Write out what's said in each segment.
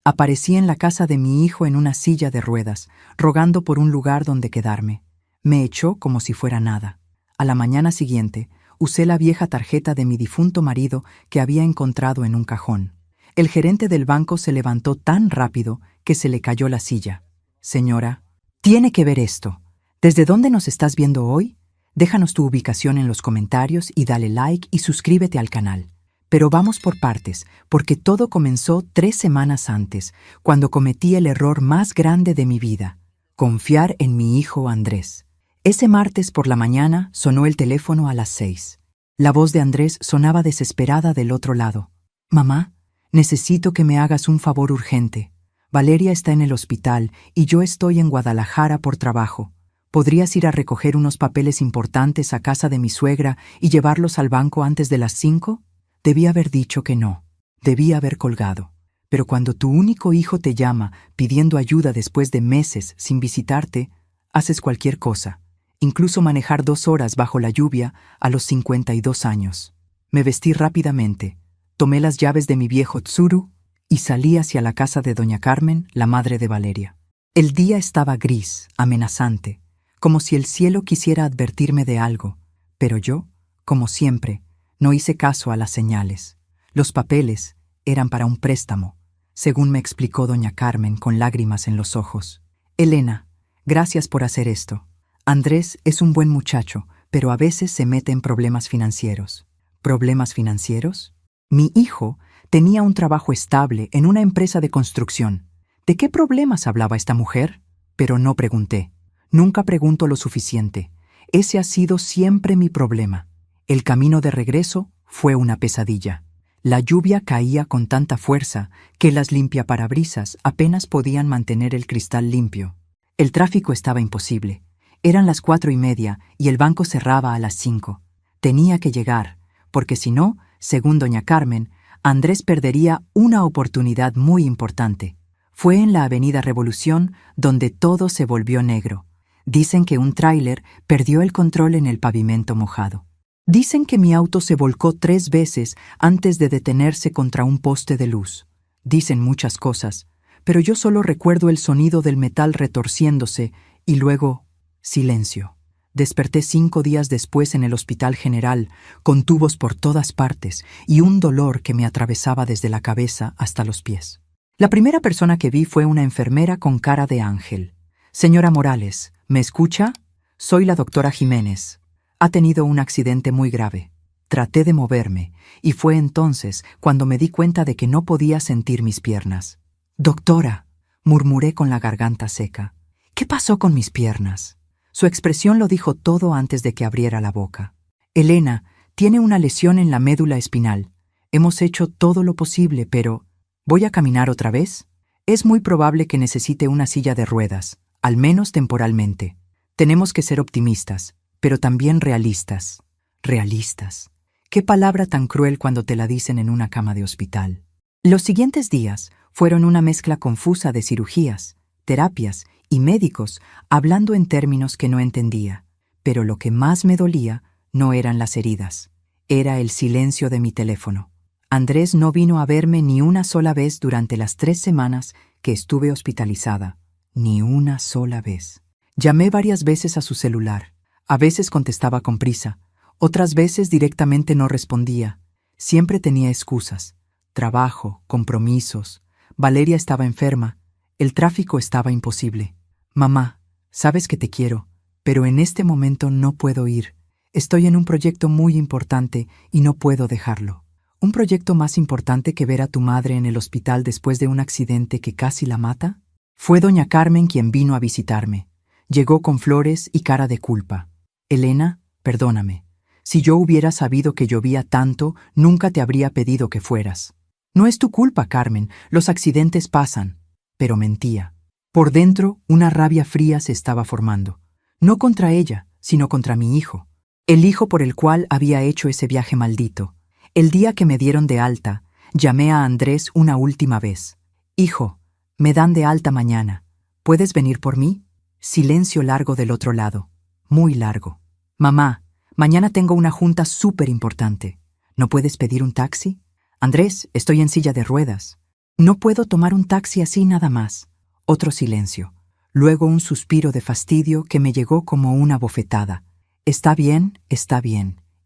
Aparecí en la casa de mi hijo en una silla de ruedas, rogando por un lugar donde quedarme. Me echó como si fuera nada. A la mañana siguiente, usé la vieja tarjeta de mi difunto marido que había encontrado en un cajón. El gerente del banco se levantó tan rápido que se le cayó la silla. Señora, tiene que ver esto. ¿Desde dónde nos estás viendo hoy? Déjanos tu ubicación en los comentarios y dale like y suscríbete al canal. Pero vamos por partes, porque todo comenzó 3 semanas antes, cuando cometí el error más grande de mi vida: confiar en mi hijo Andrés. Ese martes por la mañana sonó el teléfono a las 6. La voz de Andrés sonaba desesperada del otro lado. Mamá, necesito que me hagas un favor urgente. Valeria está en el hospital y yo estoy en Guadalajara por trabajo. ¿Podrías ir a recoger unos papeles importantes a casa de mi suegra y llevarlos al banco antes de las 5? Debí haber dicho que no. Debí haber colgado. Pero cuando tu único hijo te llama pidiendo ayuda después de meses sin visitarte, haces cualquier cosa, incluso manejar 2 horas bajo la lluvia a los 52 años. Me vestí rápidamente, tomé las llaves de mi viejo Tsuru y salí hacia la casa de doña Carmen, la madre de Valeria. El día estaba gris, amenazante, como si el cielo quisiera advertirme de algo, pero yo, como siempre, no hice caso a las señales. Los papeles eran para un préstamo, según me explicó doña Carmen con lágrimas en los ojos. Elena, gracias por hacer esto. Andrés es un buen muchacho, pero a veces se mete en problemas financieros. ¿Problemas financieros? Mi hijo tenía un trabajo estable en una empresa de construcción. ¿De qué problemas hablaba esta mujer? Pero no pregunté. Nunca pregunto lo suficiente. Ese ha sido siempre mi problema. El camino de regreso fue una pesadilla. La lluvia caía con tanta fuerza que las limpiaparabrisas apenas podían mantener el cristal limpio. El tráfico estaba imposible. Eran las 4:30 y el banco cerraba a las 5. Tenía que llegar, porque si no, según doña Carmen, Andrés perdería una oportunidad muy importante. Fue en la avenida Revolución donde todo se volvió negro. Dicen que un tráiler perdió el control en el pavimento mojado. Dicen que mi auto se volcó 3 veces antes de detenerse contra un poste de luz. Dicen muchas cosas, pero yo solo recuerdo el sonido del metal retorciéndose y luego silencio. Desperté 5 días después en el Hospital General, con tubos por todas partes y un dolor que me atravesaba desde la cabeza hasta los pies. La primera persona que vi fue una enfermera con cara de ángel. Señora Morales, ¿me escucha? Soy la doctora Jiménez. Ha tenido un accidente muy grave. Traté de moverme, y fue entonces cuando me di cuenta de que no podía sentir mis piernas. Doctora, murmuré con la garganta seca. ¿Qué pasó con mis piernas? Su expresión lo dijo todo antes de que abriera la boca. Elena, tiene una lesión en la médula espinal. Hemos hecho todo lo posible, pero ¿voy a caminar otra vez? Es muy probable que necesite una silla de ruedas, al menos temporalmente. Tenemos que ser optimistas, pero también realistas. Realistas. Qué palabra tan cruel cuando te la dicen en una cama de hospital. Los siguientes días fueron una mezcla confusa de cirugías, terapias y médicos hablando en términos que no entendía. Pero lo que más me dolía no eran las heridas, era el silencio de mi teléfono. Andrés no vino a verme ni una sola vez durante las 3 semanas que estuve hospitalizada. Ni una sola vez. Llamé varias veces a su celular. A veces contestaba con prisa, otras veces directamente no respondía. Siempre tenía excusas. Trabajo, compromisos. Valeria estaba enferma. El tráfico estaba imposible. Mamá, sabes que te quiero, pero en este momento no puedo ir. Estoy en un proyecto muy importante y no puedo dejarlo. ¿Un proyecto más importante que ver a tu madre en el hospital después de un accidente que casi la mata? Fue doña Carmen quien vino a visitarme. Llegó con flores y cara de culpa. Elena, perdóname. Si yo hubiera sabido que llovía tanto, nunca te habría pedido que fueras. No es tu culpa, Carmen, los accidentes pasan. Pero mentía. Por dentro, una rabia fría se estaba formando. No contra ella, sino contra mi hijo. El hijo por el cual había hecho ese viaje maldito. El día que me dieron de alta, llamé a Andrés una última vez. Hijo, me dan de alta mañana. ¿Puedes venir por mí? Silencio largo del otro lado. Muy largo. Mamá, mañana tengo una junta súper importante. ¿No puedes pedir un taxi? Andrés, estoy en silla de ruedas. No puedo tomar un taxi así nada más. Otro silencio. Luego un suspiro de fastidio que me llegó como una bofetada. Está bien,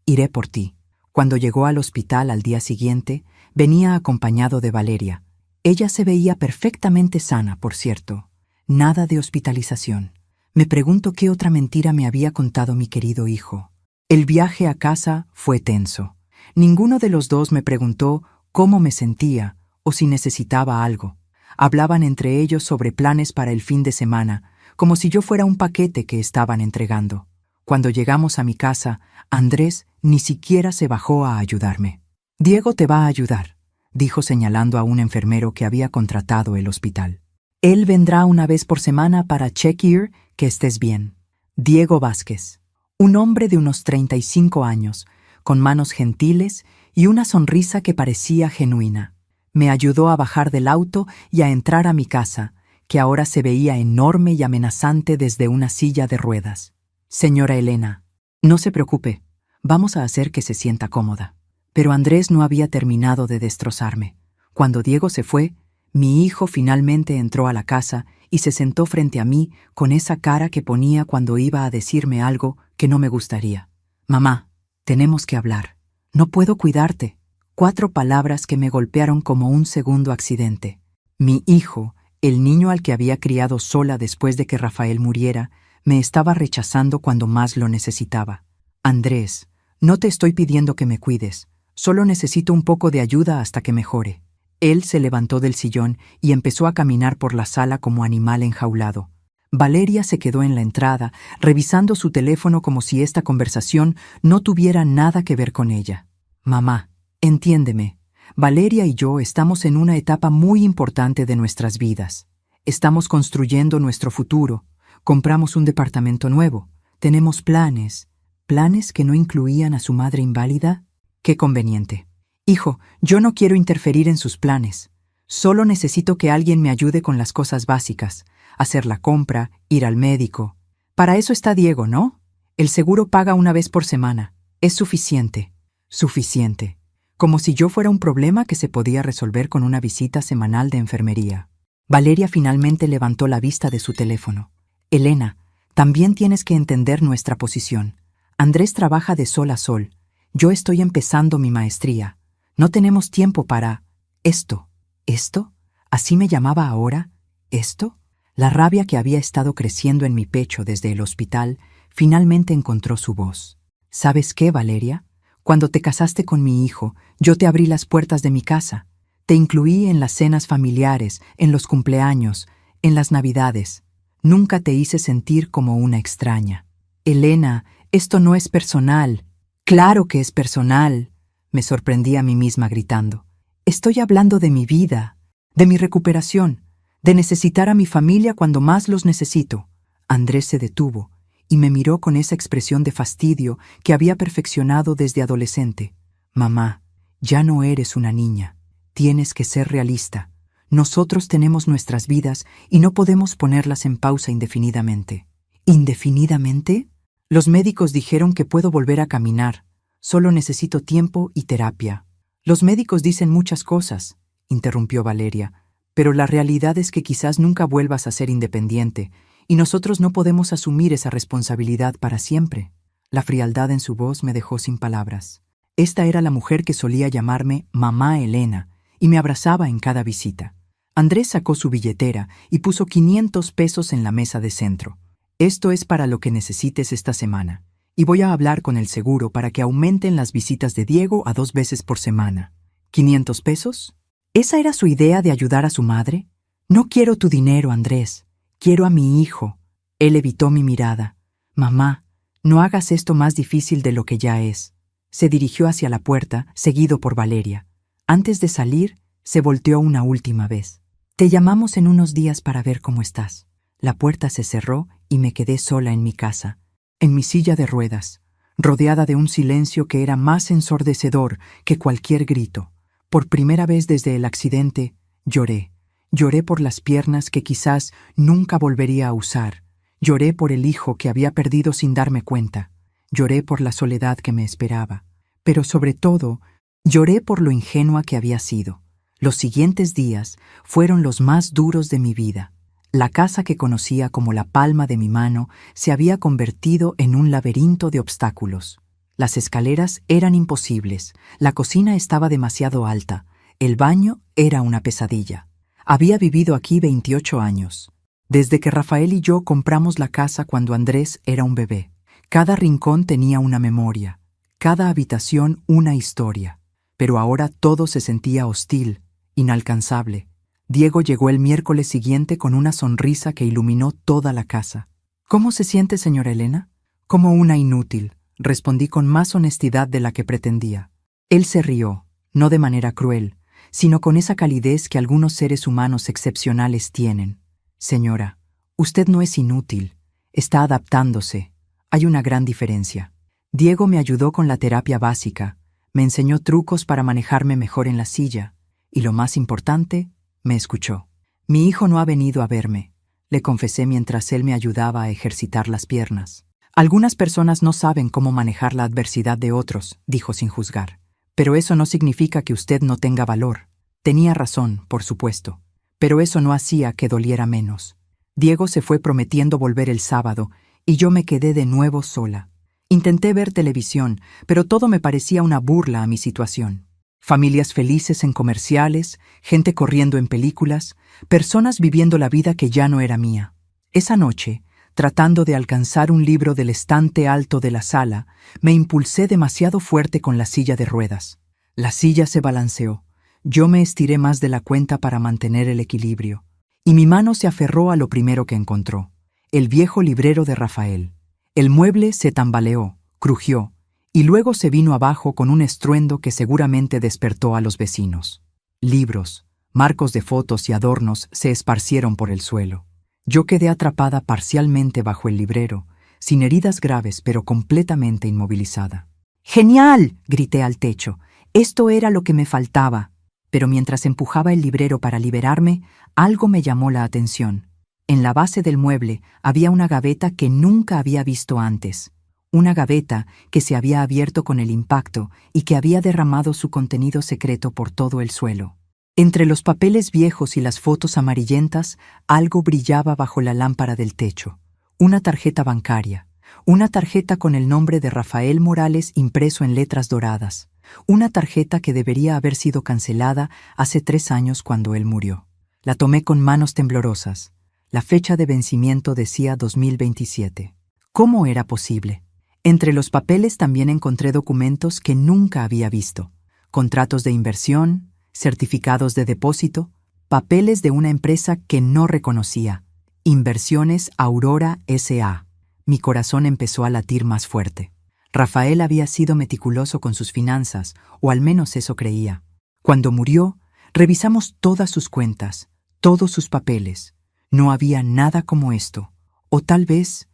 iré por ti. Cuando llegó al hospital al día siguiente, venía acompañado de Valeria. Ella se veía perfectamente sana, por cierto. Nada de hospitalización. Me pregunto qué otra mentira me había contado mi querido hijo. El viaje a casa fue tenso. Ninguno de los dos me preguntó cómo me sentía o si necesitaba algo. Hablaban entre ellos sobre planes para el fin de semana, como si yo fuera un paquete que estaban entregando. Cuando llegamos a mi casa, Andrés ni siquiera se bajó a ayudarme. «Diego te va a ayudar», dijo señalando a un enfermero que había contratado el hospital. «Él vendrá una vez por semana para chequear que estés bien». Diego Vázquez, un hombre de unos 35 años, con manos gentiles y una sonrisa que parecía genuina. Me ayudó a bajar del auto y a entrar a mi casa, que ahora se veía enorme y amenazante desde una silla de ruedas. «Señora Elena, no se preocupe, vamos a hacer que se sienta cómoda». Pero Andrés no había terminado de destrozarme. Cuando Diego se fue, mi hijo finalmente entró a la casa y se sentó frente a mí con esa cara que ponía cuando iba a decirme algo que no me gustaría. «Mamá, tenemos que hablar. No puedo cuidarte». 4 palabras que me golpearon como un segundo accidente. Mi hijo, el niño al que había criado sola después de que Rafael muriera, me estaba rechazando cuando más lo necesitaba. «Andrés, no te estoy pidiendo que me cuides. Solo necesito un poco de ayuda hasta que mejore». Él se levantó del sillón y empezó a caminar por la sala como animal enjaulado. Valeria se quedó en la entrada, revisando su teléfono como si esta conversación no tuviera nada que ver con ella. «Mamá, entiéndeme. Valeria y yo estamos en una etapa muy importante de nuestras vidas. Estamos construyendo nuestro futuro. Compramos un departamento nuevo. Tenemos planes. ¿Planes que no incluían a su madre inválida? Qué conveniente. Hijo, yo no quiero interferir en sus planes. Solo necesito que alguien me ayude con las cosas básicas. Hacer la compra, ir al médico. Para eso está Diego, ¿no? El seguro paga una vez por semana. Es suficiente». Suficiente. Como si yo fuera un problema que se podía resolver con una visita semanal de enfermería. Valeria finalmente levantó la vista de su teléfono. «Elena, también tienes que entender nuestra posición. Andrés trabaja de sol a sol. Yo estoy empezando mi maestría. No tenemos tiempo para... esto». ¿Esto? ¿Así me llamaba ahora? ¿Esto? La rabia que había estado creciendo en mi pecho desde el hospital finalmente encontró su voz. «¿Sabes qué, Valeria? Cuando te casaste con mi hijo, yo te abrí las puertas de mi casa. Te incluí en las cenas familiares, en los cumpleaños, en las Navidades. Nunca te hice sentir como una extraña». «Elena, esto no es personal». «Claro que es personal», me sorprendí a mí misma gritando. «Estoy hablando de mi vida, de mi recuperación, de necesitar a mi familia cuando más los necesito». Andrés se detuvo y me miró con esa expresión de fastidio que había perfeccionado desde adolescente. «Mamá, ya no eres una niña. Tienes que ser realista. Nosotros tenemos nuestras vidas y no podemos ponerlas en pausa indefinidamente». «¿Indefinidamente?» Los médicos dijeron que puedo volver a caminar. Solo necesito tiempo y terapia. Los médicos dicen muchas cosas, interrumpió Valeria, pero la realidad es que quizás nunca vuelvas a ser independiente, y nosotros no podemos asumir esa responsabilidad para siempre. La frialdad en su voz me dejó sin palabras. Esta era la mujer que solía llamarme Mamá Elena, y me abrazaba en cada visita. Andrés sacó su billetera y puso 500 pesos en la mesa de centro. «Esto es para lo que necesites esta semana, y voy a hablar con el seguro para que aumenten las visitas de Diego a 2 veces por semana». ¿500 pesos? ¿Esa era su idea de ayudar a su madre? «No quiero tu dinero, Andrés. Quiero a mi hijo». Él evitó mi mirada. «Mamá, no hagas esto más difícil de lo que ya es». Se dirigió hacia la puerta, seguido por Valeria. Antes de salir, se volteó una última vez. «Te llamamos en unos días para ver cómo estás». La puerta se cerró y me quedé sola en mi casa, en mi silla de ruedas, rodeada de un silencio que era más ensordecedor que cualquier grito. Por primera vez desde el accidente, lloré. Lloré por las piernas que quizás nunca volvería a usar. Lloré por el hijo que había perdido sin darme cuenta. Lloré por la soledad que me esperaba. Pero sobre todo, lloré por lo ingenua que había sido. Los siguientes días fueron los más duros de mi vida. La casa que conocía como la palma de mi mano se había convertido en un laberinto de obstáculos. Las escaleras eran imposibles, la cocina estaba demasiado alta, el baño era una pesadilla. Había vivido aquí 28 años, desde que Rafael y yo compramos la casa cuando Andrés era un bebé. Cada rincón tenía una memoria, cada habitación una historia. Pero ahora todo se sentía hostil, inalcanzable. Diego llegó el miércoles siguiente con una sonrisa que iluminó toda la casa. «¿Cómo se siente, señora Elena?» «Como una inútil», respondí con más honestidad de la que pretendía. Él se rió, no de manera cruel, sino con esa calidez que algunos seres humanos excepcionales tienen. «Señora, usted no es inútil, está adaptándose. Hay una gran diferencia». Diego me ayudó con la terapia básica, me enseñó trucos para manejarme mejor en la silla, y lo más importante, me escuchó. «Mi hijo no ha venido a verme», le confesé mientras él me ayudaba a ejercitar las piernas. «Algunas personas no saben cómo manejar la adversidad de otros», dijo sin juzgar. «Pero eso no significa que usted no tenga valor». Tenía razón, por supuesto, pero eso no hacía que doliera menos. Diego se fue prometiendo volver el sábado, y yo me quedé de nuevo sola. Intenté ver televisión, pero todo me parecía una burla a mi situación. Familias felices en comerciales, gente corriendo en películas, personas viviendo la vida que ya no era mía. Esa noche, tratando de alcanzar un libro del estante alto de la sala, me impulsé demasiado fuerte con la silla de ruedas. La silla se balanceó. Yo me estiré más de la cuenta para mantener el equilibrio, y mi mano se aferró a lo primero que encontró, el viejo librero de Rafael. El mueble se tambaleó, crujió, y luego se vino abajo con un estruendo que seguramente despertó a los vecinos. Libros, marcos de fotos y adornos se esparcieron por el suelo. Yo quedé atrapada parcialmente bajo el librero, sin heridas graves pero completamente inmovilizada. «¡Genial!», grité al techo. Esto era lo que me faltaba. Pero mientras empujaba el librero para liberarme, algo me llamó la atención. En la base del mueble había una gaveta que nunca había visto antes. Una gaveta que se había abierto con el impacto y que había derramado su contenido secreto por todo el suelo. Entre los papeles viejos y las fotos amarillentas, algo brillaba bajo la lámpara del techo. Una tarjeta bancaria. Una tarjeta con el nombre de Rafael Morales impreso en letras doradas. Una tarjeta que debería haber sido cancelada hace 3 años cuando él murió. La tomé con manos temblorosas. La fecha de vencimiento decía 2027. ¿Cómo era posible? Entre los papeles también encontré documentos que nunca había visto. Contratos de inversión, certificados de depósito, papeles de una empresa que no reconocía. Inversiones Aurora S.A. Mi corazón empezó a latir más fuerte. Rafael había sido meticuloso con sus finanzas, o al menos eso creía. Cuando murió, revisamos todas sus cuentas, todos sus papeles. No había nada como esto. O tal vez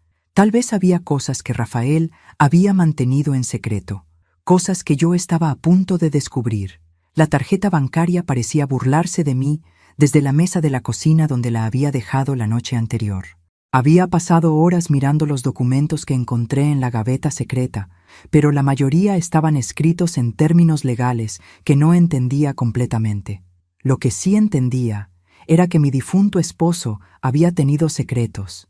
había cosas que Rafael había mantenido en secreto, cosas que yo estaba a punto de descubrir. La tarjeta bancaria parecía burlarse de mí desde la mesa de la cocina donde la había dejado la noche anterior. Había pasado horas mirando los documentos que encontré en la gaveta secreta, pero la mayoría estaban escritos en términos legales que no entendía completamente. Lo que sí entendía era que mi difunto esposo había tenido secretos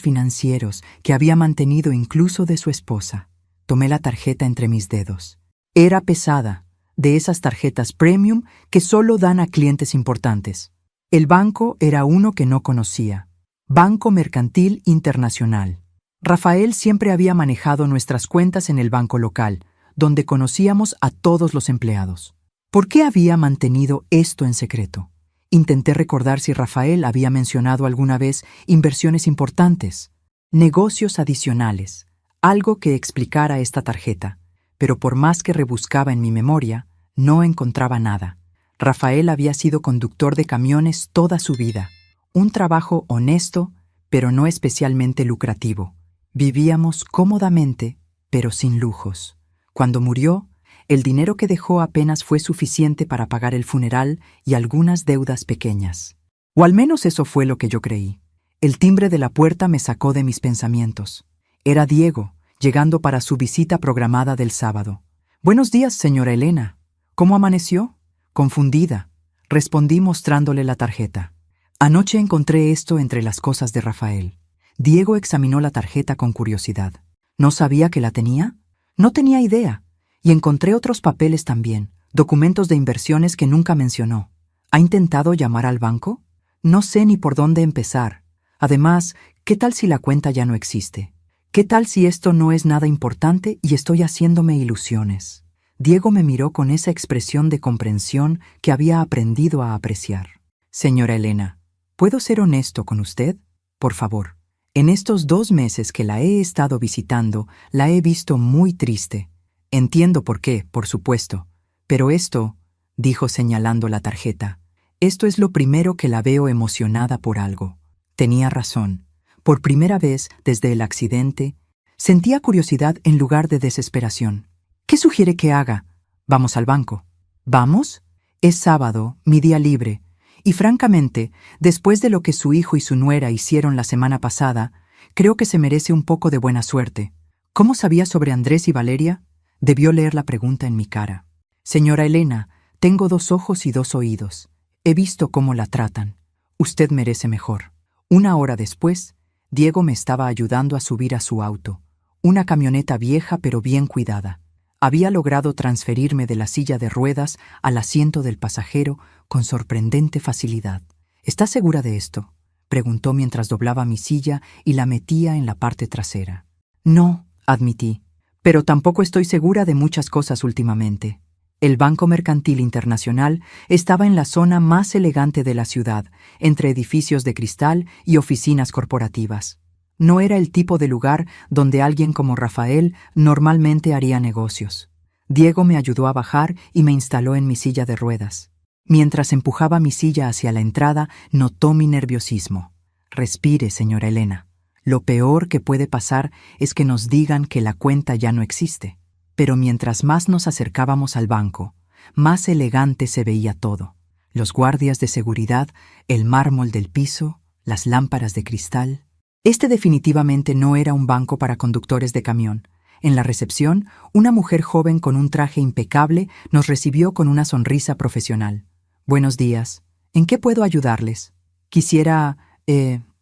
financieros que había mantenido incluso de su esposa. Tomé la tarjeta entre mis dedos. Era pesada, de esas tarjetas premium que solo dan a clientes importantes. El banco era uno que no conocía. Banco Mercantil Internacional. Rafael siempre había manejado nuestras cuentas en el banco local, donde conocíamos a todos los empleados. ¿Por qué había mantenido esto en secreto? Intenté recordar si Rafael había mencionado alguna vez inversiones importantes, negocios adicionales, algo que explicara esta tarjeta, pero por más que rebuscaba en mi memoria, no encontraba nada. Rafael había sido conductor de camiones toda su vida, un trabajo honesto, pero no especialmente lucrativo. Vivíamos cómodamente, pero sin lujos. Cuando murió, el dinero que dejó apenas fue suficiente para pagar el funeral y algunas deudas pequeñas. O al menos eso fue lo que yo creí. El timbre de la puerta me sacó de mis pensamientos. Era Diego, llegando para su visita programada del sábado. «Buenos días, señora Elena. ¿Cómo amaneció? Confundida, respondí mostrándole la tarjeta. Anoche encontré esto entre las cosas de Rafael. Diego examinó la tarjeta con curiosidad. ¿No sabía que la tenía? No tenía idea. Y encontré otros papeles también, documentos de inversiones que nunca mencionó. ¿Ha intentado llamar al banco? No sé ni por dónde empezar. Además, ¿qué tal si la cuenta ya no existe? ¿Qué tal si esto no es nada importante y estoy haciéndome ilusiones? Diego me miró con esa expresión de comprensión que había aprendido a apreciar. Señora Elena, ¿puedo ser honesto con usted? Por favor. En estos 2 meses que la he estado visitando, la he visto muy triste. Entiendo por qué, por supuesto. Pero esto, dijo señalando la tarjeta, esto es lo primero que la veo emocionada por algo. Tenía razón. Por primera vez, desde el accidente, sentía curiosidad en lugar de desesperación. ¿Qué sugiere que haga? Vamos al banco. ¿Vamos? Es sábado, mi día libre. Y francamente, después de lo que su hijo y su nuera hicieron la semana pasada, creo que se merece un poco de buena suerte. ¿Cómo sabía sobre Andrés y Valeria? Debió leer la pregunta en mi cara. Señora Elena, tengo 2 ojos y 2 oídos. He visto cómo la tratan. Usted merece mejor. 1 hora después, Diego me estaba ayudando a subir a su auto. Una camioneta vieja pero bien cuidada. Había logrado transferirme de la silla de ruedas al asiento del pasajero con sorprendente facilidad. ¿Está segura de esto?, preguntó mientras doblaba mi silla y la metía en la parte trasera. No, admití, pero tampoco estoy segura de muchas cosas últimamente. El Banco Mercantil Internacional estaba en la zona más elegante de la ciudad, entre edificios de cristal y oficinas corporativas. No era el tipo de lugar donde alguien como Rafael normalmente haría negocios. Diego me ayudó a bajar y me instaló en mi silla de ruedas. Mientras empujaba mi silla hacia la entrada, notó mi nerviosismo. Respire, señora Elena. Lo peor que puede pasar es que nos digan que la cuenta ya no existe. Pero mientras más nos acercábamos al banco, más elegante se veía todo. Los guardias de seguridad, el mármol del piso, las lámparas de cristal. Este definitivamente no era un banco para conductores de camión. En la recepción, una mujer joven con un traje impecable nos recibió con una sonrisa profesional. Buenos días. ¿En qué puedo ayudarles? Quisiera,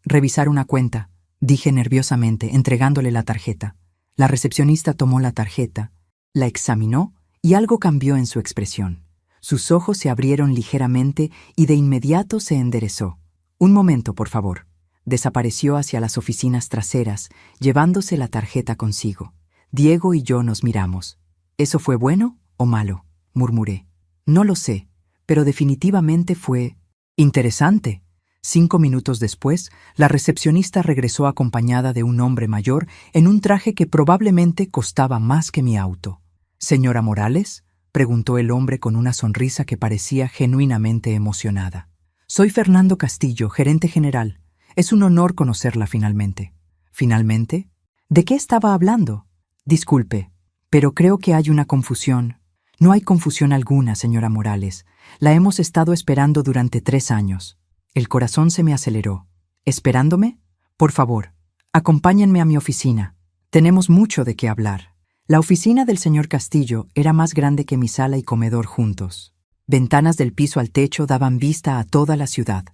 revisar una cuenta, dije nerviosamente, entregándole la tarjeta. La recepcionista tomó la tarjeta, la examinó y algo cambió en su expresión. Sus ojos se abrieron ligeramente y de inmediato se enderezó. Un momento, por favor. Desapareció hacia las oficinas traseras, llevándose la tarjeta consigo. Diego y yo nos miramos. ¿Eso fue bueno o malo?, murmuré. No lo sé, pero definitivamente fue interesante. 5 minutos después, la recepcionista regresó acompañada de un hombre mayor en un traje que probablemente costaba más que mi auto. ¿Señora Morales?, preguntó el hombre con una sonrisa que parecía genuinamente emocionada. Soy Fernando Castillo, gerente general. Es un honor conocerla finalmente. ¿Finalmente? ¿De qué estaba hablando? Disculpe, pero creo que hay una confusión. No hay confusión alguna, señora Morales. La hemos estado esperando durante 3 años. El corazón se me aceleró. ¿Esperándome? Por favor, acompáñenme a mi oficina. Tenemos mucho de qué hablar. La oficina del señor Castillo era más grande que mi sala y comedor juntos. Ventanas del piso al techo daban vista a toda la ciudad.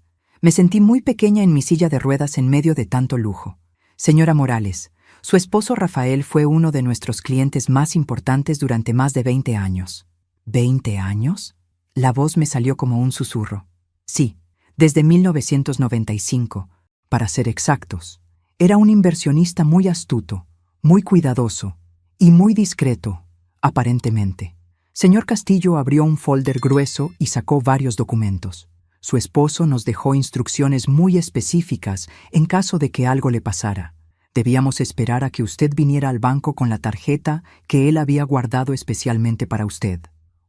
Me sentí muy pequeña en mi silla de ruedas en medio de tanto lujo. Señora Morales, su esposo Rafael fue uno de nuestros clientes más importantes durante más de 20 años. ¿20 años? La voz me salió como un susurro. Sí, desde 1995, para ser exactos. Era un inversionista muy astuto, muy cuidadoso y muy discreto, aparentemente. Señor Castillo abrió un folder grueso y sacó varios documentos. Su esposo nos dejó instrucciones muy específicas en caso de que algo le pasara. Debíamos esperar a que usted viniera al banco con la tarjeta que él había guardado especialmente para usted.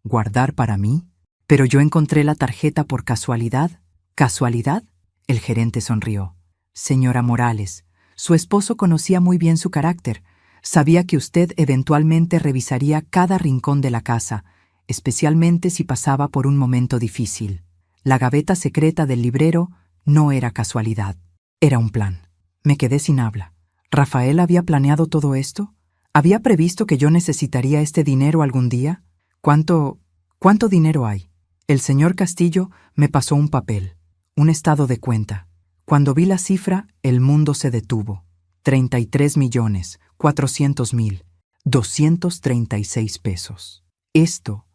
¿Guardar para mí? ¿Pero yo encontré la tarjeta por casualidad? ¿Casualidad? El gerente sonrió. Señora Morales, su esposo conocía muy bien su carácter. Sabía que usted eventualmente revisaría cada rincón de la casa, especialmente si pasaba por un momento difícil. La gaveta secreta del librero no era casualidad, era un plan. Me quedé sin habla. ¿Rafael había planeado todo esto? ¿Había previsto que yo necesitaría este dinero algún día? ¿Cuánto dinero hay? El señor Castillo me pasó un papel, un estado de cuenta. Cuando vi la cifra, el mundo se detuvo. 33.400.236 pesos. Esto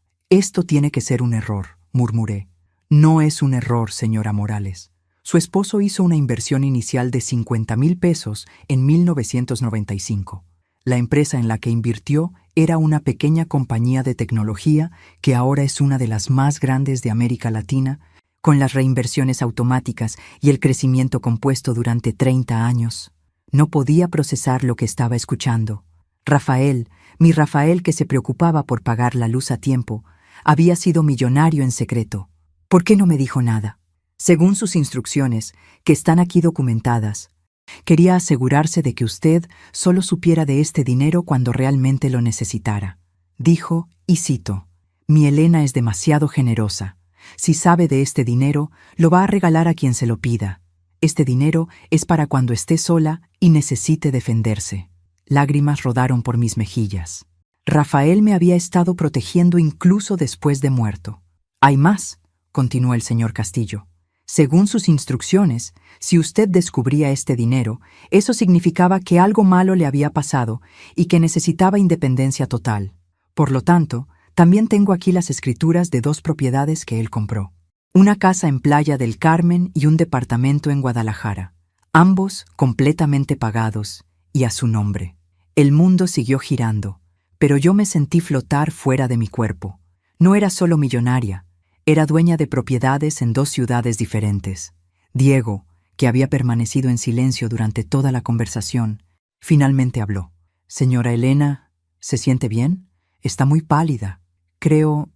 tiene que ser un error, murmuré. No es un error, señora Morales. Su esposo hizo una inversión inicial de 50,000 pesos en 1995. La empresa en la que invirtió era una pequeña compañía de tecnología que ahora es una de las más grandes de América Latina, con las reinversiones automáticas y el crecimiento compuesto durante 30 años. No podía procesar lo que estaba escuchando. Rafael, mi Rafael que se preocupaba por pagar la luz a tiempo, había sido millonario en secreto. ¿Por qué no me dijo nada? Según sus instrucciones, que están aquí documentadas, quería asegurarse de que usted solo supiera de este dinero cuando realmente lo necesitara. Dijo, y cito, «Mi Elena es demasiado generosa. Si sabe de este dinero, lo va a regalar a quien se lo pida. Este dinero es para cuando esté sola y necesite defenderse». Lágrimas rodaron por mis mejillas. Rafael me había estado protegiendo incluso después de muerto. «Hay más», continuó el señor Castillo. «Según sus instrucciones, si usted descubría este dinero, eso significaba que algo malo le había pasado y que necesitaba independencia total. Por lo tanto, también tengo aquí las escrituras de 2 propiedades que él compró. Una casa en Playa del Carmen y un departamento en Guadalajara, ambos completamente pagados y a su nombre». El mundo siguió girando, pero yo me sentí flotar fuera de mi cuerpo. No era solo millonaria, era dueña de propiedades en 2 ciudades diferentes. Diego, que había permanecido en silencio durante toda la conversación, finalmente habló. «Señora Elena, ¿se siente bien? Está muy pálida». Creo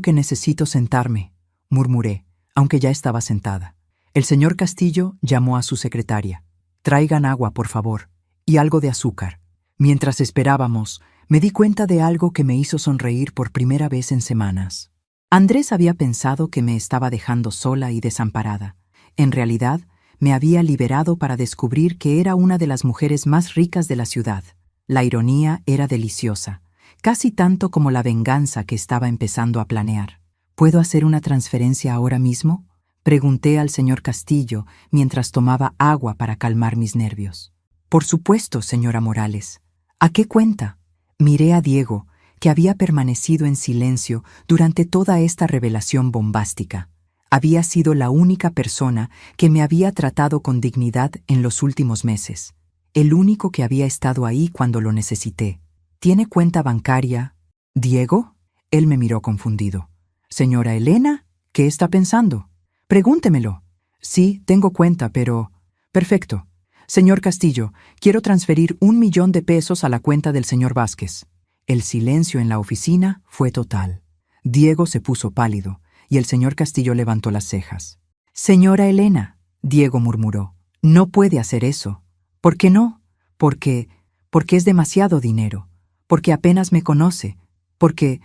que necesito sentarme», murmuré, aunque ya estaba sentada. El señor Castillo llamó a su secretaria. «Traigan agua, por favor, y algo de azúcar». Mientras esperábamos, me di cuenta de algo que me hizo sonreír por primera vez en semanas. Andrés había pensado que me estaba dejando sola y desamparada. En realidad, me había liberado para descubrir que era una de las mujeres más ricas de la ciudad. La ironía era deliciosa, casi tanto como la venganza que estaba empezando a planear. «¿Puedo hacer una transferencia ahora mismo?», pregunté al señor Castillo mientras tomaba agua para calmar mis nervios. «Por supuesto, señora Morales. ¿A qué cuenta?». Miré a Diego, que había permanecido en silencio durante toda esta revelación bombástica. Había sido la única persona que me había tratado con dignidad en los últimos meses. El único que había estado ahí cuando lo necesité. «¿Tiene cuenta bancaria?» «¿Diego?». Él me miró confundido. «Señora Elena, ¿qué está pensando? Pregúntemelo». «Sí, tengo cuenta, pero...». «Perfecto. Señor Castillo, quiero transferir 1,000,000 de pesos a la cuenta del señor Vázquez». El silencio en la oficina fue total. Diego se puso pálido y el señor Castillo levantó las cejas. «Señora Elena», Diego murmuró, «no puede hacer eso». «¿Por qué no?». Porque es demasiado dinero. Porque apenas me conoce. Porque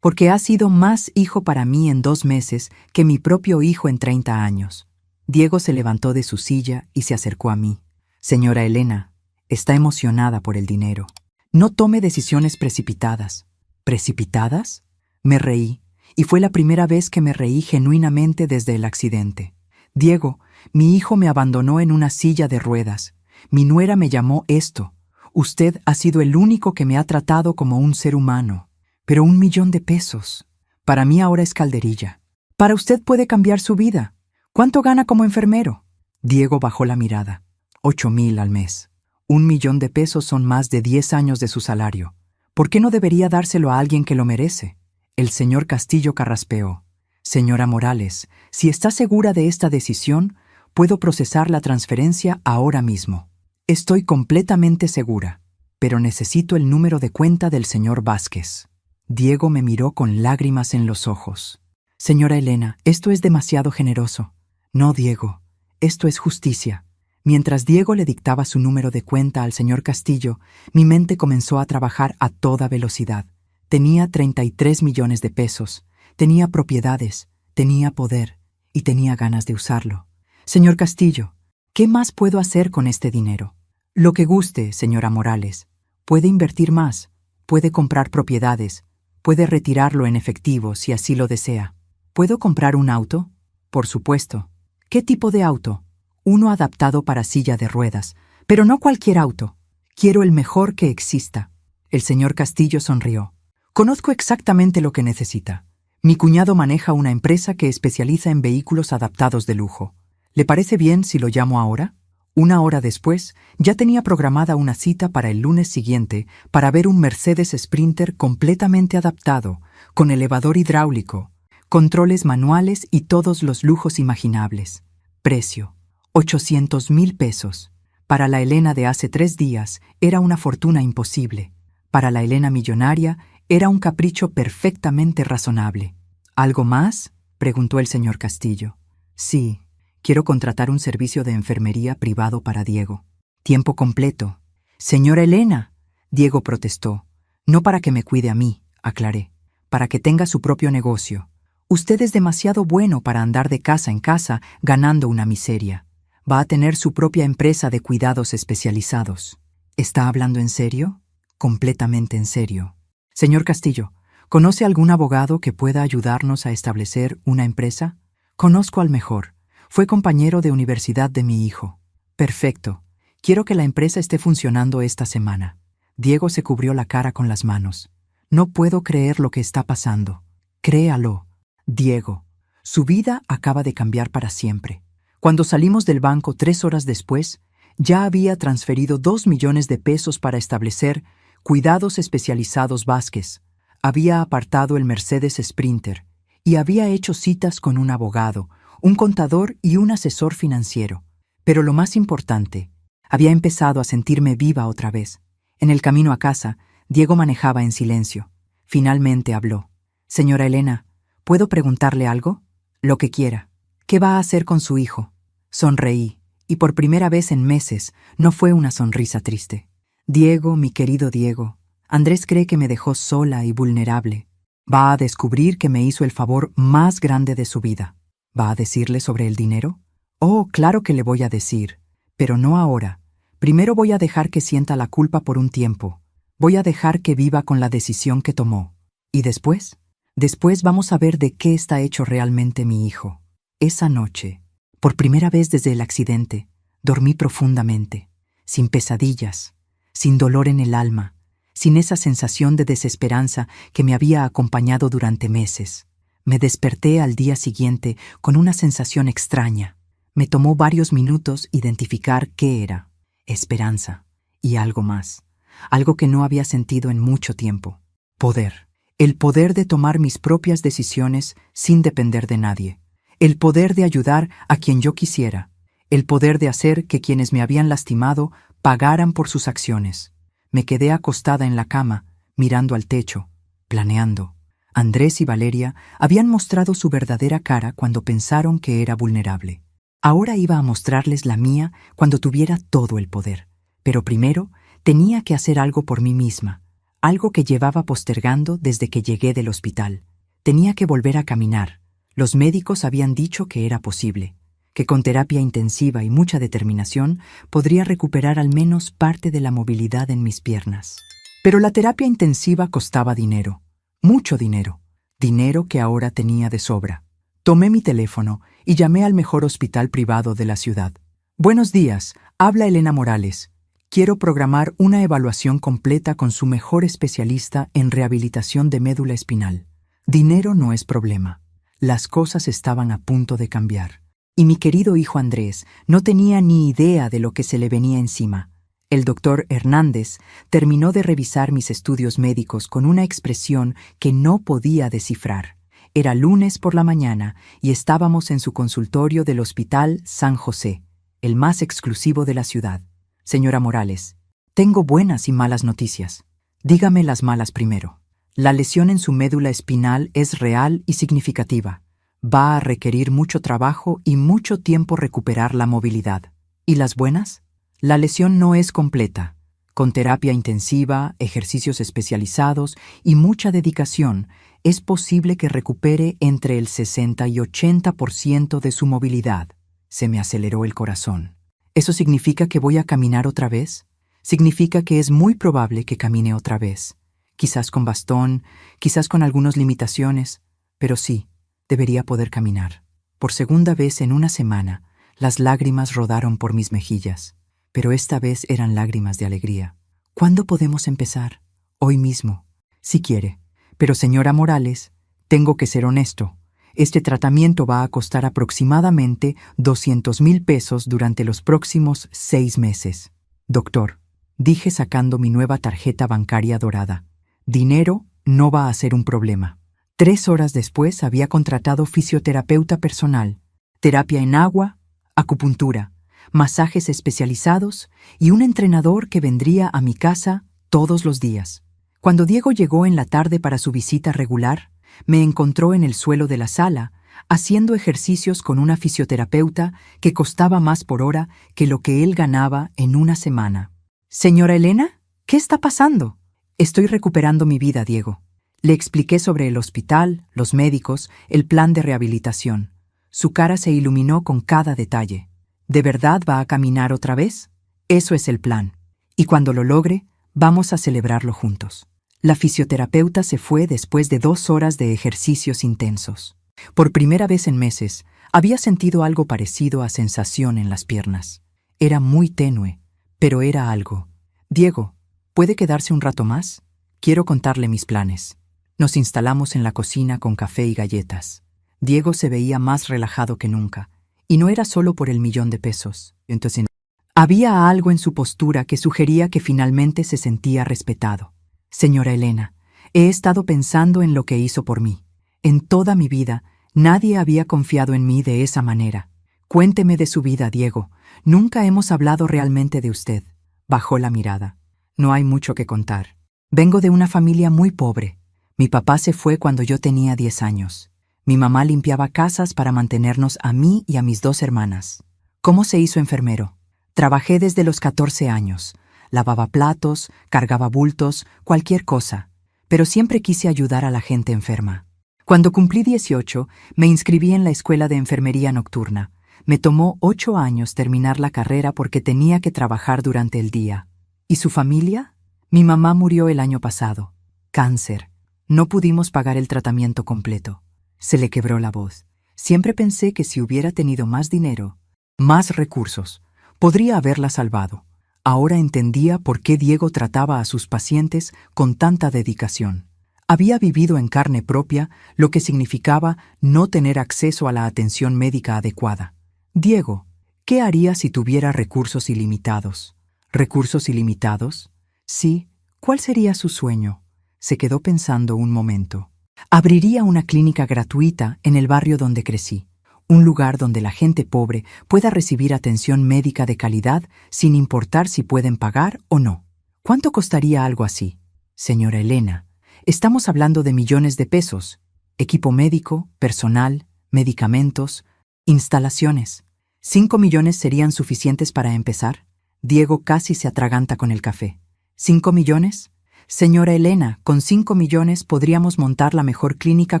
ha sido más hijo para mí en 2 meses que mi propio hijo en 30 años. Diego se levantó de su silla y se acercó a mí. «Señora Elena, está emocionada por el dinero. No tome decisiones precipitadas». «¿Precipitadas?». Me reí, y fue la primera vez que me reí genuinamente desde el accidente. «Diego, mi hijo me abandonó en una silla de ruedas. Mi nuera me llamó esto. Usted ha sido el único que me ha tratado como un ser humano. Pero 1,000,000 de pesos. Para mí ahora es calderilla. Para usted puede cambiar su vida. ¿Cuánto gana como enfermero?». Diego bajó la mirada. 8,000 al mes. 1,000,000 de pesos son más de 10 años de su salario. ¿Por qué no debería dárselo a alguien que lo merece? El señor Castillo carraspeó. «Señora Morales, si está segura de esta decisión, puedo procesar la transferencia ahora mismo». «Estoy completamente segura, pero necesito el número de cuenta del señor Vázquez». Diego me miró con lágrimas en los ojos. «Señora Elena, esto es demasiado generoso». «No, Diego, esto es justicia». Mientras Diego le dictaba su número de cuenta al señor Castillo, mi mente comenzó a trabajar a toda velocidad. Tenía 33 millones de pesos, tenía propiedades, tenía poder y tenía ganas de usarlo. «Señor Castillo, ¿qué más puedo hacer con este dinero?». «Lo que guste, señora Morales. Puede invertir más, puede comprar propiedades, puede retirarlo en efectivo si así lo desea». ¿Puedo comprar un auto? Por supuesto. ¿Qué tipo de auto? Uno adaptado para silla de ruedas, pero no cualquier auto. Quiero el mejor que exista. El señor Castillo sonrió. Conozco exactamente lo que necesita. Mi cuñado maneja una empresa que especializa en vehículos adaptados de lujo. ¿Le parece bien si lo llamo ahora? Una hora después, ya tenía programada una cita para el lunes siguiente para ver un Mercedes Sprinter completamente adaptado, con elevador hidráulico, controles manuales y todos los lujos imaginables. Precio: 800,000 pesos. Para la Elena de hace 3 días era una fortuna imposible. Para la Elena millonaria era un capricho perfectamente razonable. ¿Algo más?, preguntó el señor Castillo. Sí, quiero contratar un servicio de enfermería privado para Diego. Tiempo completo. Señora Elena, Diego protestó. No para que me cuide a mí, aclaré, para que tenga su propio negocio. Usted es demasiado bueno para andar de casa en casa ganando una miseria. Va a tener su propia empresa de cuidados especializados. ¿Está hablando en serio? Completamente en serio. Señor Castillo, ¿conoce algún abogado que pueda ayudarnos a establecer una empresa? Conozco al mejor. Fue compañero de universidad de mi hijo. Perfecto. Quiero que la empresa esté funcionando esta semana. Diego se cubrió la cara con las manos. No puedo creer lo que está pasando. Créalo. Diego, su vida acaba de cambiar para siempre. Cuando salimos del banco 3 horas después, ya había transferido 2 millones de pesos para establecer Cuidados Especializados Vázquez. Había apartado el Mercedes Sprinter y había hecho citas con un abogado, un contador y un asesor financiero. Pero lo más importante, había empezado a sentirme viva otra vez. En el camino a casa, Diego manejaba en silencio. Finalmente habló. Señora Elena, ¿puedo preguntarle algo? Lo que quiera. ¿Qué va a hacer con su hijo? Sonreí, y por primera vez en meses no fue una sonrisa triste. Diego, mi querido Diego, Andrés cree que me dejó sola y vulnerable. Va a descubrir que me hizo el favor más grande de su vida. ¿Va a decirle sobre el dinero? Oh, claro que le voy a decir, pero no ahora. Primero voy a dejar que sienta la culpa por un tiempo. Voy a dejar que viva con la decisión que tomó. ¿Y después? Después vamos a ver de qué está hecho realmente mi hijo. Esa noche, por primera vez desde el accidente, dormí profundamente, sin pesadillas, sin dolor en el alma, sin esa sensación de desesperanza que me había acompañado durante meses. Me desperté al día siguiente con una sensación extraña. Me tomó varios minutos identificar qué era. Esperanza y algo más, algo que no había sentido en mucho tiempo. Poder. El poder de tomar mis propias decisiones sin depender de nadie. El poder de ayudar a quien yo quisiera. El poder de hacer que quienes me habían lastimado pagaran por sus acciones. Me quedé acostada en la cama, mirando al techo, planeando. Andrés y Valeria habían mostrado su verdadera cara cuando pensaron que era vulnerable. Ahora iba a mostrarles la mía cuando tuviera todo el poder. Pero primero tenía que hacer algo por mí misma, algo que llevaba postergando desde que llegué del hospital. Tenía que volver a caminar. Los médicos habían dicho que era posible, que con terapia intensiva y mucha determinación podría recuperar al menos parte de la movilidad en mis piernas. Pero la terapia intensiva costaba dinero, mucho dinero, dinero que ahora tenía de sobra. Tomé mi teléfono y llamé al mejor hospital privado de la ciudad. Buenos días, habla Elena Morales. Quiero programar una evaluación completa con su mejor especialista en rehabilitación de médula espinal. Dinero no es problema. Las cosas estaban a punto de cambiar. Y mi querido hijo Andrés no tenía ni idea de lo que se le venía encima. El doctor Hernández terminó de revisar mis estudios médicos con una expresión que no podía descifrar. Era lunes por la mañana y estábamos en su consultorio del Hospital San José, el más exclusivo de la ciudad. Señora Morales, tengo buenas y malas noticias. Dígame las malas primero. La lesión en su médula espinal es real y significativa. Va a requerir mucho trabajo y mucho tiempo recuperar la movilidad. ¿Y las buenas? La lesión no es completa. Con terapia intensiva, ejercicios especializados y mucha dedicación, es posible que recupere entre el 60 y 80% de su movilidad. Se me aceleró el corazón. ¿Eso significa que voy a caminar otra vez? Significa que es muy probable que camine otra vez. Quizás con bastón, quizás con algunas limitaciones, pero sí, debería poder caminar. Por segunda vez en una semana, las lágrimas rodaron por mis mejillas, pero esta vez eran lágrimas de alegría. ¿Cuándo podemos empezar? Hoy mismo, si quiere. Pero señora Morales, tengo que ser honesto. Este tratamiento va a costar aproximadamente 200,000 pesos durante los próximos 6 meses. Doctor, dije sacando mi nueva tarjeta bancaria dorada. Dinero no va a ser un problema. 3 horas después había contratado fisioterapeuta personal, terapia en agua, acupuntura, masajes especializados y un entrenador que vendría a mi casa todos los días. Cuando Diego llegó en la tarde para su visita regular, me encontró en el suelo de la sala, haciendo ejercicios con una fisioterapeuta que costaba más por hora que lo que él ganaba en una semana. «Señora Elena, ¿qué está pasando?» «Estoy recuperando mi vida, Diego». Le expliqué sobre el hospital, los médicos, el plan de rehabilitación. Su cara se iluminó con cada detalle. ¿De verdad va a caminar otra vez? Eso es el plan. Y cuando lo logre, vamos a celebrarlo juntos. La fisioterapeuta se fue después de 2 horas de ejercicios intensos. Por primera vez en meses, había sentido algo parecido a sensación en las piernas. Era muy tenue, pero era algo. «Diego, ¿puede quedarse un rato más? Quiero contarle mis planes». Nos instalamos en la cocina con café y galletas. Diego se veía más relajado que nunca, y no era solo por el 1,000,000 de pesos. Entonces, había algo en su postura que sugería que finalmente se sentía respetado. «Señora Elena, he estado pensando en lo que hizo por mí. En toda mi vida, nadie había confiado en mí de esa manera. Cuénteme de su vida, Diego. Nunca hemos hablado realmente de usted». Bajó la mirada. «No hay mucho que contar. Vengo de una familia muy pobre. Mi papá se fue cuando yo tenía 10 años. Mi mamá limpiaba casas para mantenernos a mí y a mis 2 hermanas. ¿Cómo se hizo enfermero? Trabajé desde los 14 años. Lavaba platos, cargaba bultos, cualquier cosa. Pero siempre quise ayudar a la gente enferma. Cuando cumplí 18, me inscribí en la escuela de enfermería nocturna. Me tomó 8 años terminar la carrera porque tenía que trabajar durante el día. ¿Y su familia? Mi mamá murió el año pasado. Cáncer. No pudimos pagar el tratamiento completo». Se le quebró la voz. Siempre pensé que si hubiera tenido más dinero, más recursos, podría haberla salvado. Ahora entendía por qué Diego trataba a sus pacientes con tanta dedicación. Había vivido en carne propia lo que significaba no tener acceso a la atención médica adecuada. «Diego, ¿qué haría si tuviera recursos ilimitados?» ¿Recursos ilimitados? Sí. ¿Cuál sería su sueño? Se quedó pensando un momento. «Abriría una clínica gratuita en el barrio donde crecí. Un lugar donde la gente pobre pueda recibir atención médica de calidad sin importar si pueden pagar o no». «¿Cuánto costaría algo así?» «Señora Elena, estamos hablando de millones de pesos. Equipo médico, personal, medicamentos, instalaciones. 5 millones serían suficientes para empezar». Diego casi se atraganta con el café. «¿5 millones? Señora Elena, con 5 millones podríamos montar la mejor clínica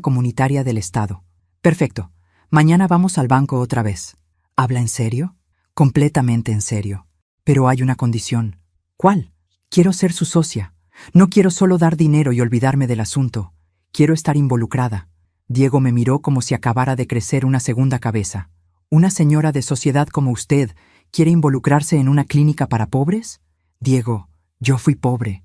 comunitaria del estado». «Perfecto. Mañana vamos al banco otra vez». «¿Habla en serio?» «Completamente en serio. Pero hay una condición». «¿Cuál?» «Quiero ser su socia. No quiero solo dar dinero y olvidarme del asunto. Quiero estar involucrada». Diego me miró como si acabara de crecer una segunda cabeza. «¿Una señora de sociedad como usted quiere involucrarse en una clínica para pobres?» «Diego, yo fui pobre.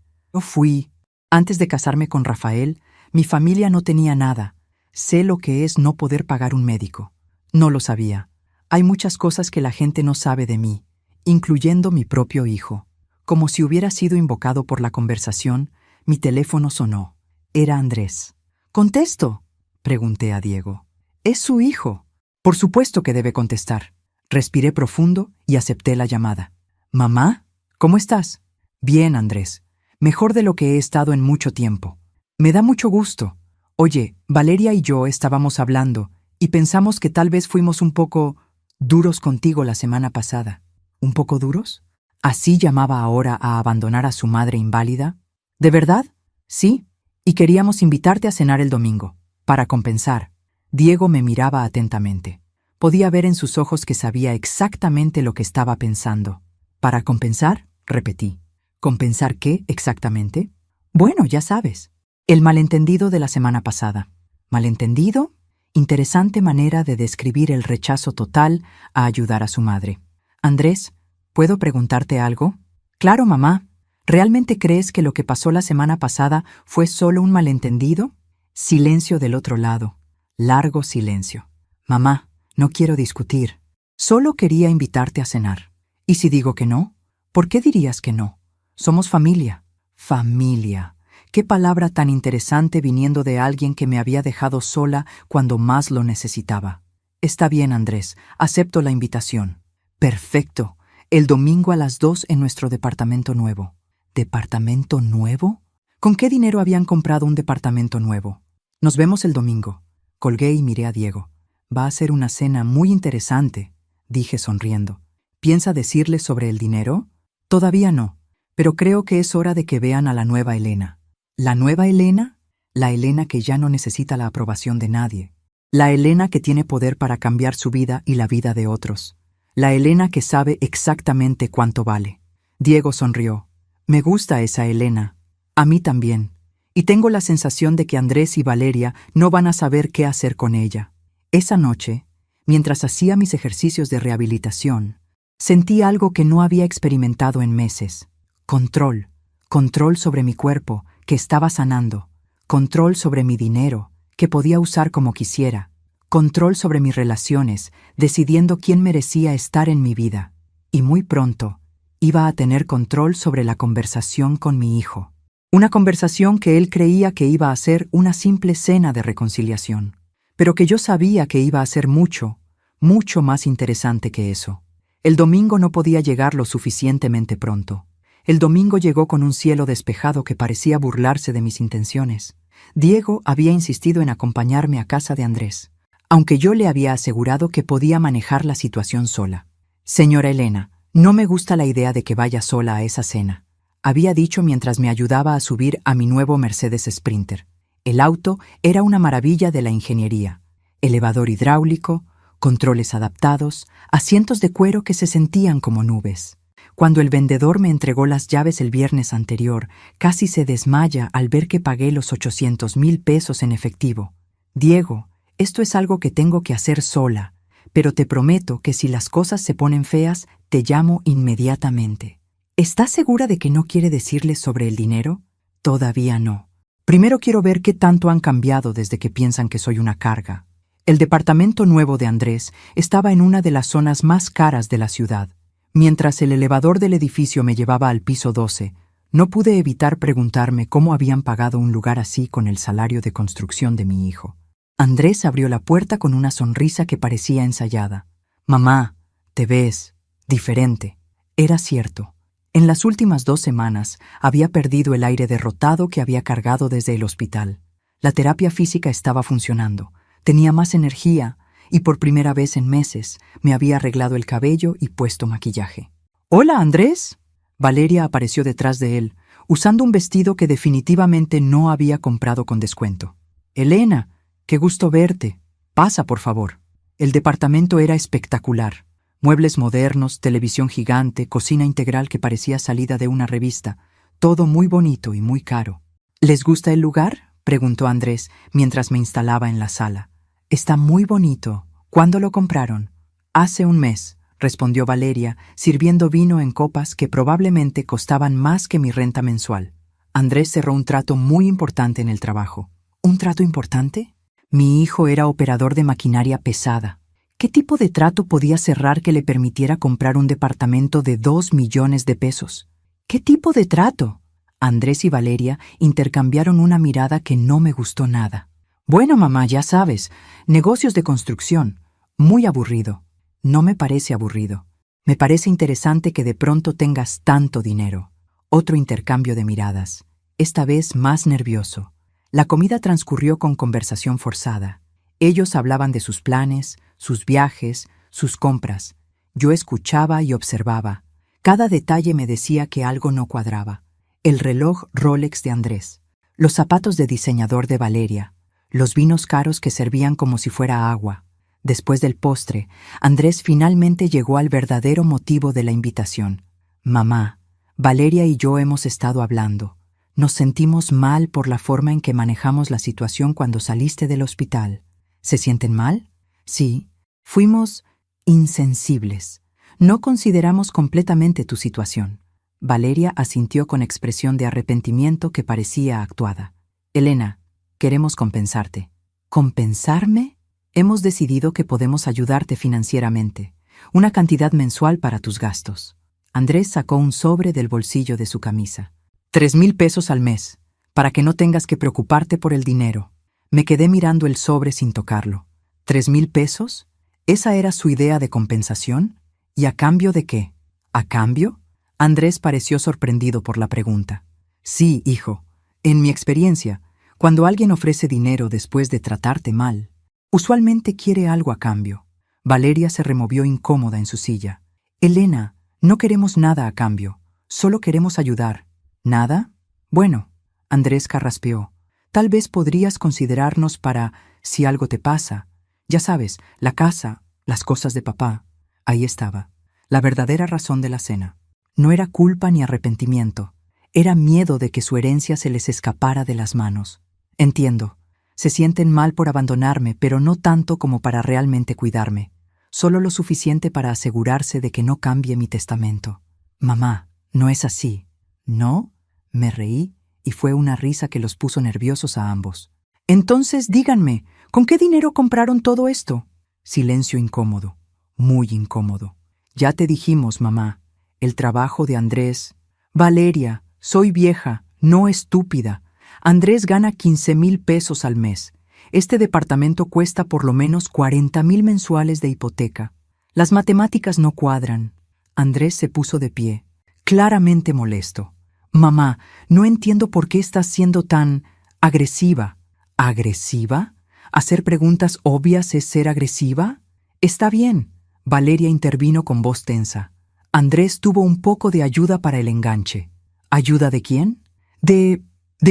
Antes de casarme con Rafael, mi familia no tenía nada. Sé lo que es no poder pagar un médico». «No lo sabía. Hay muchas cosas que la gente no sabe de mí, incluyendo mi propio hijo». Como si hubiera sido invocado por la conversación, mi teléfono sonó. Era Andrés. «¿Contesto?», pregunté a Diego. «Es su hijo». «Por supuesto que debe contestar». Respiré profundo y acepté la llamada. «Mamá, ¿cómo estás?» «Bien, Andrés. Mejor de lo que he estado en mucho tiempo». «Me da mucho gusto. Oye, Valeria y yo estábamos hablando y pensamos que tal vez fuimos un poco duros contigo la semana pasada». ¿Un poco duros? ¿Así llamaba ahora a abandonar a su madre inválida? ¿De verdad? Sí. Y queríamos invitarte a cenar el domingo, para compensar. Diego me miraba atentamente. Podía ver en sus ojos que sabía exactamente lo que estaba pensando. ¿Para compensar?, repetí. ¿Compensar qué exactamente? Bueno, ya sabes. El malentendido de la semana pasada. ¿Malentendido? Interesante manera de describir el rechazo total a ayudar a su madre. Andrés, ¿puedo preguntarte algo? Claro, mamá. ¿Realmente crees que lo que pasó la semana pasada fue solo un malentendido? Silencio del otro lado. Largo silencio. Mamá, no quiero discutir. Solo quería invitarte a cenar. ¿Y si digo que no? ¿Por qué dirías que no? Somos familia. Familia. Qué palabra tan interesante viniendo de alguien que me había dejado sola cuando más lo necesitaba. Está bien, Andrés, acepto la invitación. Perfecto. El domingo a las 2 en nuestro departamento nuevo. ¿Departamento nuevo? ¿Con qué dinero habían comprado un departamento nuevo? Nos vemos el domingo. Colgué y miré a Diego. Va a ser una cena muy interesante, dije sonriendo. ¿Piensa decirle sobre el dinero? Todavía no, pero creo que es hora de que vean a la nueva Elena. ¿La nueva Elena? La Elena que ya no necesita la aprobación de nadie. La Elena que tiene poder para cambiar su vida y la vida de otros. La Elena que sabe exactamente cuánto vale. Diego sonrió. Me gusta esa Elena. A mí también. Y tengo la sensación de que Andrés y Valeria no van a saber qué hacer con ella. Esa noche, mientras hacía mis ejercicios de rehabilitación, sentí algo que no había experimentado en meses. Control. Control sobre mi cuerpo, que estaba sanando. Control sobre mi dinero, que podía usar como quisiera. Control sobre mis relaciones, decidiendo quién merecía estar en mi vida. Y muy pronto, iba a tener control sobre la conversación con mi hijo. Una conversación que él creía que iba a ser una simple cena de reconciliación, pero que yo sabía que iba a ser mucho, mucho más interesante que eso. El domingo no podía llegar lo suficientemente pronto. El domingo llegó con un cielo despejado que parecía burlarse de mis intenciones. Diego había insistido en acompañarme a casa de Andrés, aunque yo le había asegurado que podía manejar la situación sola. Señora Elena, no me gusta la idea de que vaya sola a esa cena, había dicho mientras me ayudaba a subir a mi nuevo Mercedes Sprinter. El auto era una maravilla de la ingeniería. Elevador hidráulico, controles adaptados, asientos de cuero que se sentían como nubes. Cuando el vendedor me entregó las llaves el viernes anterior, casi se desmaya al ver que pagué los 800,000 pesos en efectivo. Diego, esto es algo que tengo que hacer sola, pero te prometo que si las cosas se ponen feas, te llamo inmediatamente. ¿Estás segura de que no quiere decirles sobre el dinero? Todavía no. Primero quiero ver qué tanto han cambiado desde que piensan que soy una carga. El departamento nuevo de Andrés estaba en una de las zonas más caras de la ciudad. Mientras el elevador del edificio me llevaba al piso 12, no pude evitar preguntarme cómo habían pagado un lugar así con el salario de construcción de mi hijo. Andrés abrió la puerta con una sonrisa que parecía ensayada. Mamá, te ves diferente. Era cierto. En las últimas 2 semanas había perdido el aire derrotado que había cargado desde el hospital. La terapia física estaba funcionando. Tenía más energía y por primera vez en meses me había arreglado el cabello y puesto maquillaje. «Hola, Andrés». Valeria apareció detrás de él, usando un vestido que definitivamente no había comprado con descuento. «Elena, qué gusto verte. Pasa, por favor». El departamento era espectacular. Muebles modernos, televisión gigante, cocina integral que parecía salida de una revista. Todo muy bonito y muy caro. «¿Les gusta el lugar?», preguntó Andrés mientras me instalaba en la sala. «Está muy bonito. ¿Cuándo lo compraron?» «Hace un mes», respondió Valeria, sirviendo vino en copas que probablemente costaban más que mi renta mensual. Andrés cerró un trato muy importante en el trabajo. ¿Un trato importante? Mi hijo era operador de maquinaria pesada. ¿Qué tipo de trato podía cerrar que le permitiera comprar un departamento de 2 millones de pesos? ¿Qué tipo de trato? Andrés y Valeria intercambiaron una mirada que no me gustó nada. Bueno, mamá, ya sabes, negocios de construcción. Muy aburrido. No me parece aburrido. Me parece interesante que de pronto tengas tanto dinero. Otro intercambio de miradas. Esta vez más nervioso. La comida transcurrió con conversación forzada. Ellos hablaban de sus planes, sus viajes, sus compras. Yo escuchaba y observaba. Cada detalle me decía que algo no cuadraba. El reloj Rolex de Andrés, los zapatos de diseñador de Valeria, los vinos caros que servían como si fuera agua. Después del postre, Andrés finalmente llegó al verdadero motivo de la invitación. Mamá, Valeria y yo hemos estado hablando. Nos sentimos mal por la forma en que manejamos la situación cuando saliste del hospital. ¿Se sienten mal? Sí, fuimos insensibles. No consideramos completamente tu situación. Valeria asintió con expresión de arrepentimiento que parecía actuada. Elena, queremos compensarte. ¿Compensarme? Hemos decidido que podemos ayudarte financieramente. Una cantidad mensual para tus gastos. Andrés sacó un sobre del bolsillo de su camisa. 3,000 pesos al mes, para que no tengas que preocuparte por el dinero. Me quedé mirando el sobre sin tocarlo. ¿3,000 pesos? ¿Esa era su idea de compensación? ¿Y a cambio de qué? ¿A cambio? Andrés pareció sorprendido por la pregunta. Sí, hijo. En mi experiencia, cuando alguien ofrece dinero después de tratarte mal, usualmente quiere algo a cambio. Valeria se removió incómoda en su silla. Elena, no queremos nada a cambio. Solo queremos ayudar. ¿Nada? Bueno, Andrés carraspeó. Tal vez podrías considerarnos para, si algo te pasa. Ya sabes, la casa, las cosas de papá. Ahí estaba. La verdadera razón de la cena. No era culpa ni arrepentimiento. Era miedo de que su herencia se les escapara de las manos. Entiendo. Se sienten mal por abandonarme, pero no tanto como para realmente cuidarme. Solo lo suficiente para asegurarse de que no cambie mi testamento. Mamá, no es así. ¿No? Me reí y fue una risa que los puso nerviosos a ambos. Entonces, díganme, ¿con qué dinero compraron todo esto? Silencio incómodo. Muy incómodo. Ya te dijimos, mamá. El trabajo de Andrés. Valeria, soy vieja, no estúpida. Andrés gana 15,000 pesos al mes. Este departamento cuesta por lo menos 40,000 mensuales de hipoteca. Las matemáticas no cuadran. Andrés se puso de pie, claramente molesto. Mamá, no entiendo por qué estás siendo tan agresiva. ¿Agresiva? ¿Hacer preguntas obvias es ser agresiva? Está bien. Valeria intervino con voz tensa. Andrés tuvo un poco de ayuda para el enganche. ¿Ayuda de quién? De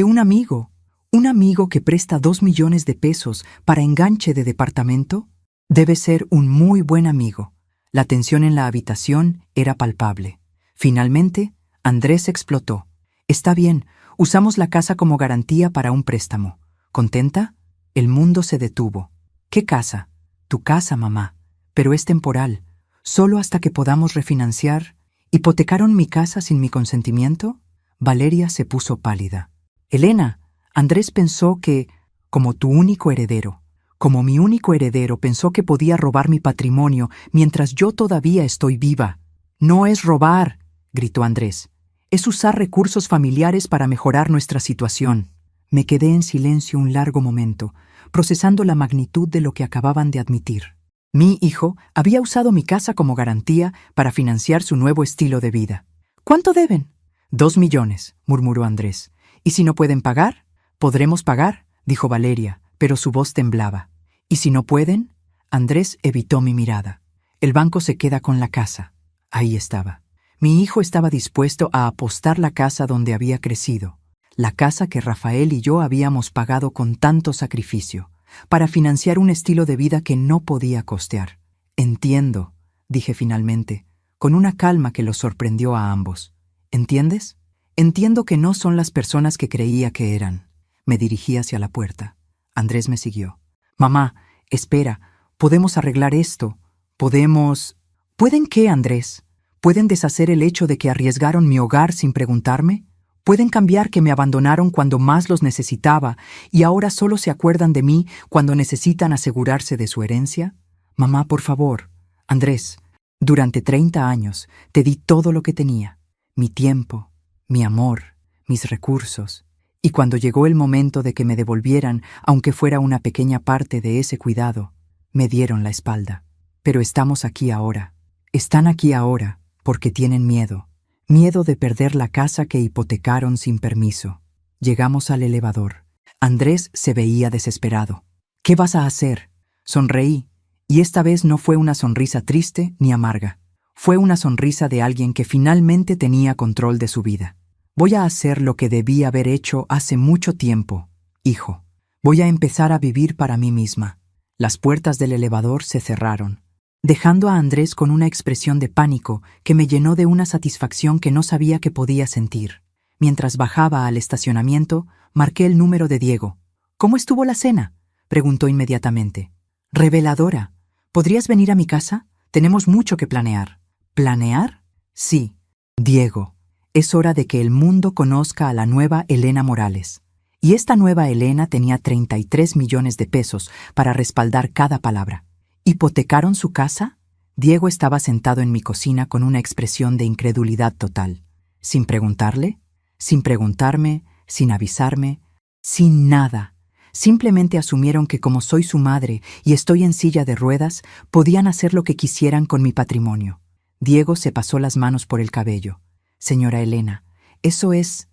un amigo. ¿Un amigo que presta 2 millones de pesos para enganche de departamento? Debe ser un muy buen amigo. La tensión en la habitación era palpable. Finalmente, Andrés explotó. Está bien, usamos la casa como garantía para un préstamo. ¿Contenta? El mundo se detuvo. ¿Qué casa? Tu casa, mamá. Pero es temporal. Solo hasta que podamos refinanciar. ¿Hipotecaron mi casa sin mi consentimiento? Valeria se puso pálida. Elena, Andrés pensó que, como tu único heredero, como mi único heredero, pensó que podía robar mi patrimonio mientras yo todavía estoy viva. No es robar, gritó Andrés. Es usar recursos familiares para mejorar nuestra situación. Me quedé en silencio un largo momento, procesando la magnitud de lo que acababan de admitir. Mi hijo había usado mi casa como garantía para financiar su nuevo estilo de vida. ¿Cuánto deben? 2 millones, murmuró Andrés. ¿Y si no pueden pagar? Podremos pagar, dijo Valeria, pero su voz temblaba. ¿Y si no pueden? Andrés evitó mi mirada. El banco se queda con la casa. Ahí estaba. Mi hijo estaba dispuesto a apostar la casa donde había crecido, la casa que Rafael y yo habíamos pagado con tanto sacrificio, para financiar un estilo de vida que no podía costear. Entiendo, dije finalmente, con una calma que los sorprendió a ambos. ¿Entiendes? Entiendo que no son las personas que creía que eran. Me dirigí hacia la puerta. Andrés me siguió. Mamá, espera, podemos arreglar esto. Podemos... ¿Pueden qué, Andrés? ¿Pueden deshacer el hecho de que arriesgaron mi hogar sin preguntarme? ¿Pueden cambiar que me abandonaron cuando más los necesitaba y ahora solo se acuerdan de mí cuando necesitan asegurarse de su herencia? Mamá, por favor. Andrés, durante 30 años te di todo lo que tenía. Mi tiempo, mi amor, mis recursos. Y cuando llegó el momento de que me devolvieran, aunque fuera una pequeña parte de ese cuidado, me dieron la espalda. Pero estamos aquí ahora. Están aquí ahora porque tienen miedo. Miedo de perder la casa que hipotecaron sin permiso. Llegamos al elevador. Andrés se veía desesperado. ¿Qué vas a hacer? Sonreí, y esta vez no fue una sonrisa triste ni amarga. Fue una sonrisa de alguien que finalmente tenía control de su vida. Voy a hacer lo que debí haber hecho hace mucho tiempo, hijo. Voy a empezar a vivir para mí misma. Las puertas del elevador se cerraron, dejando a Andrés con una expresión de pánico que me llenó de una satisfacción que no sabía que podía sentir. Mientras bajaba al estacionamiento, marqué el número de Diego. ¿Cómo estuvo la cena?, preguntó inmediatamente. Reveladora. ¿Podrías venir a mi casa? Tenemos mucho que planear. ¿Planear? Sí. Diego, es hora de que el mundo conozca a la nueva Elena Morales. Y esta nueva Elena tenía 33 millones de pesos para respaldar cada palabra. ¿Hipotecaron su casa? Diego estaba sentado en mi cocina con una expresión de incredulidad total. ¿Sin preguntarle? Sin preguntarme, sin avisarme, sin nada. Simplemente asumieron que como soy su madre y estoy en silla de ruedas, podían hacer lo que quisieran con mi patrimonio. Diego se pasó las manos por el cabello. Señora Elena, eso es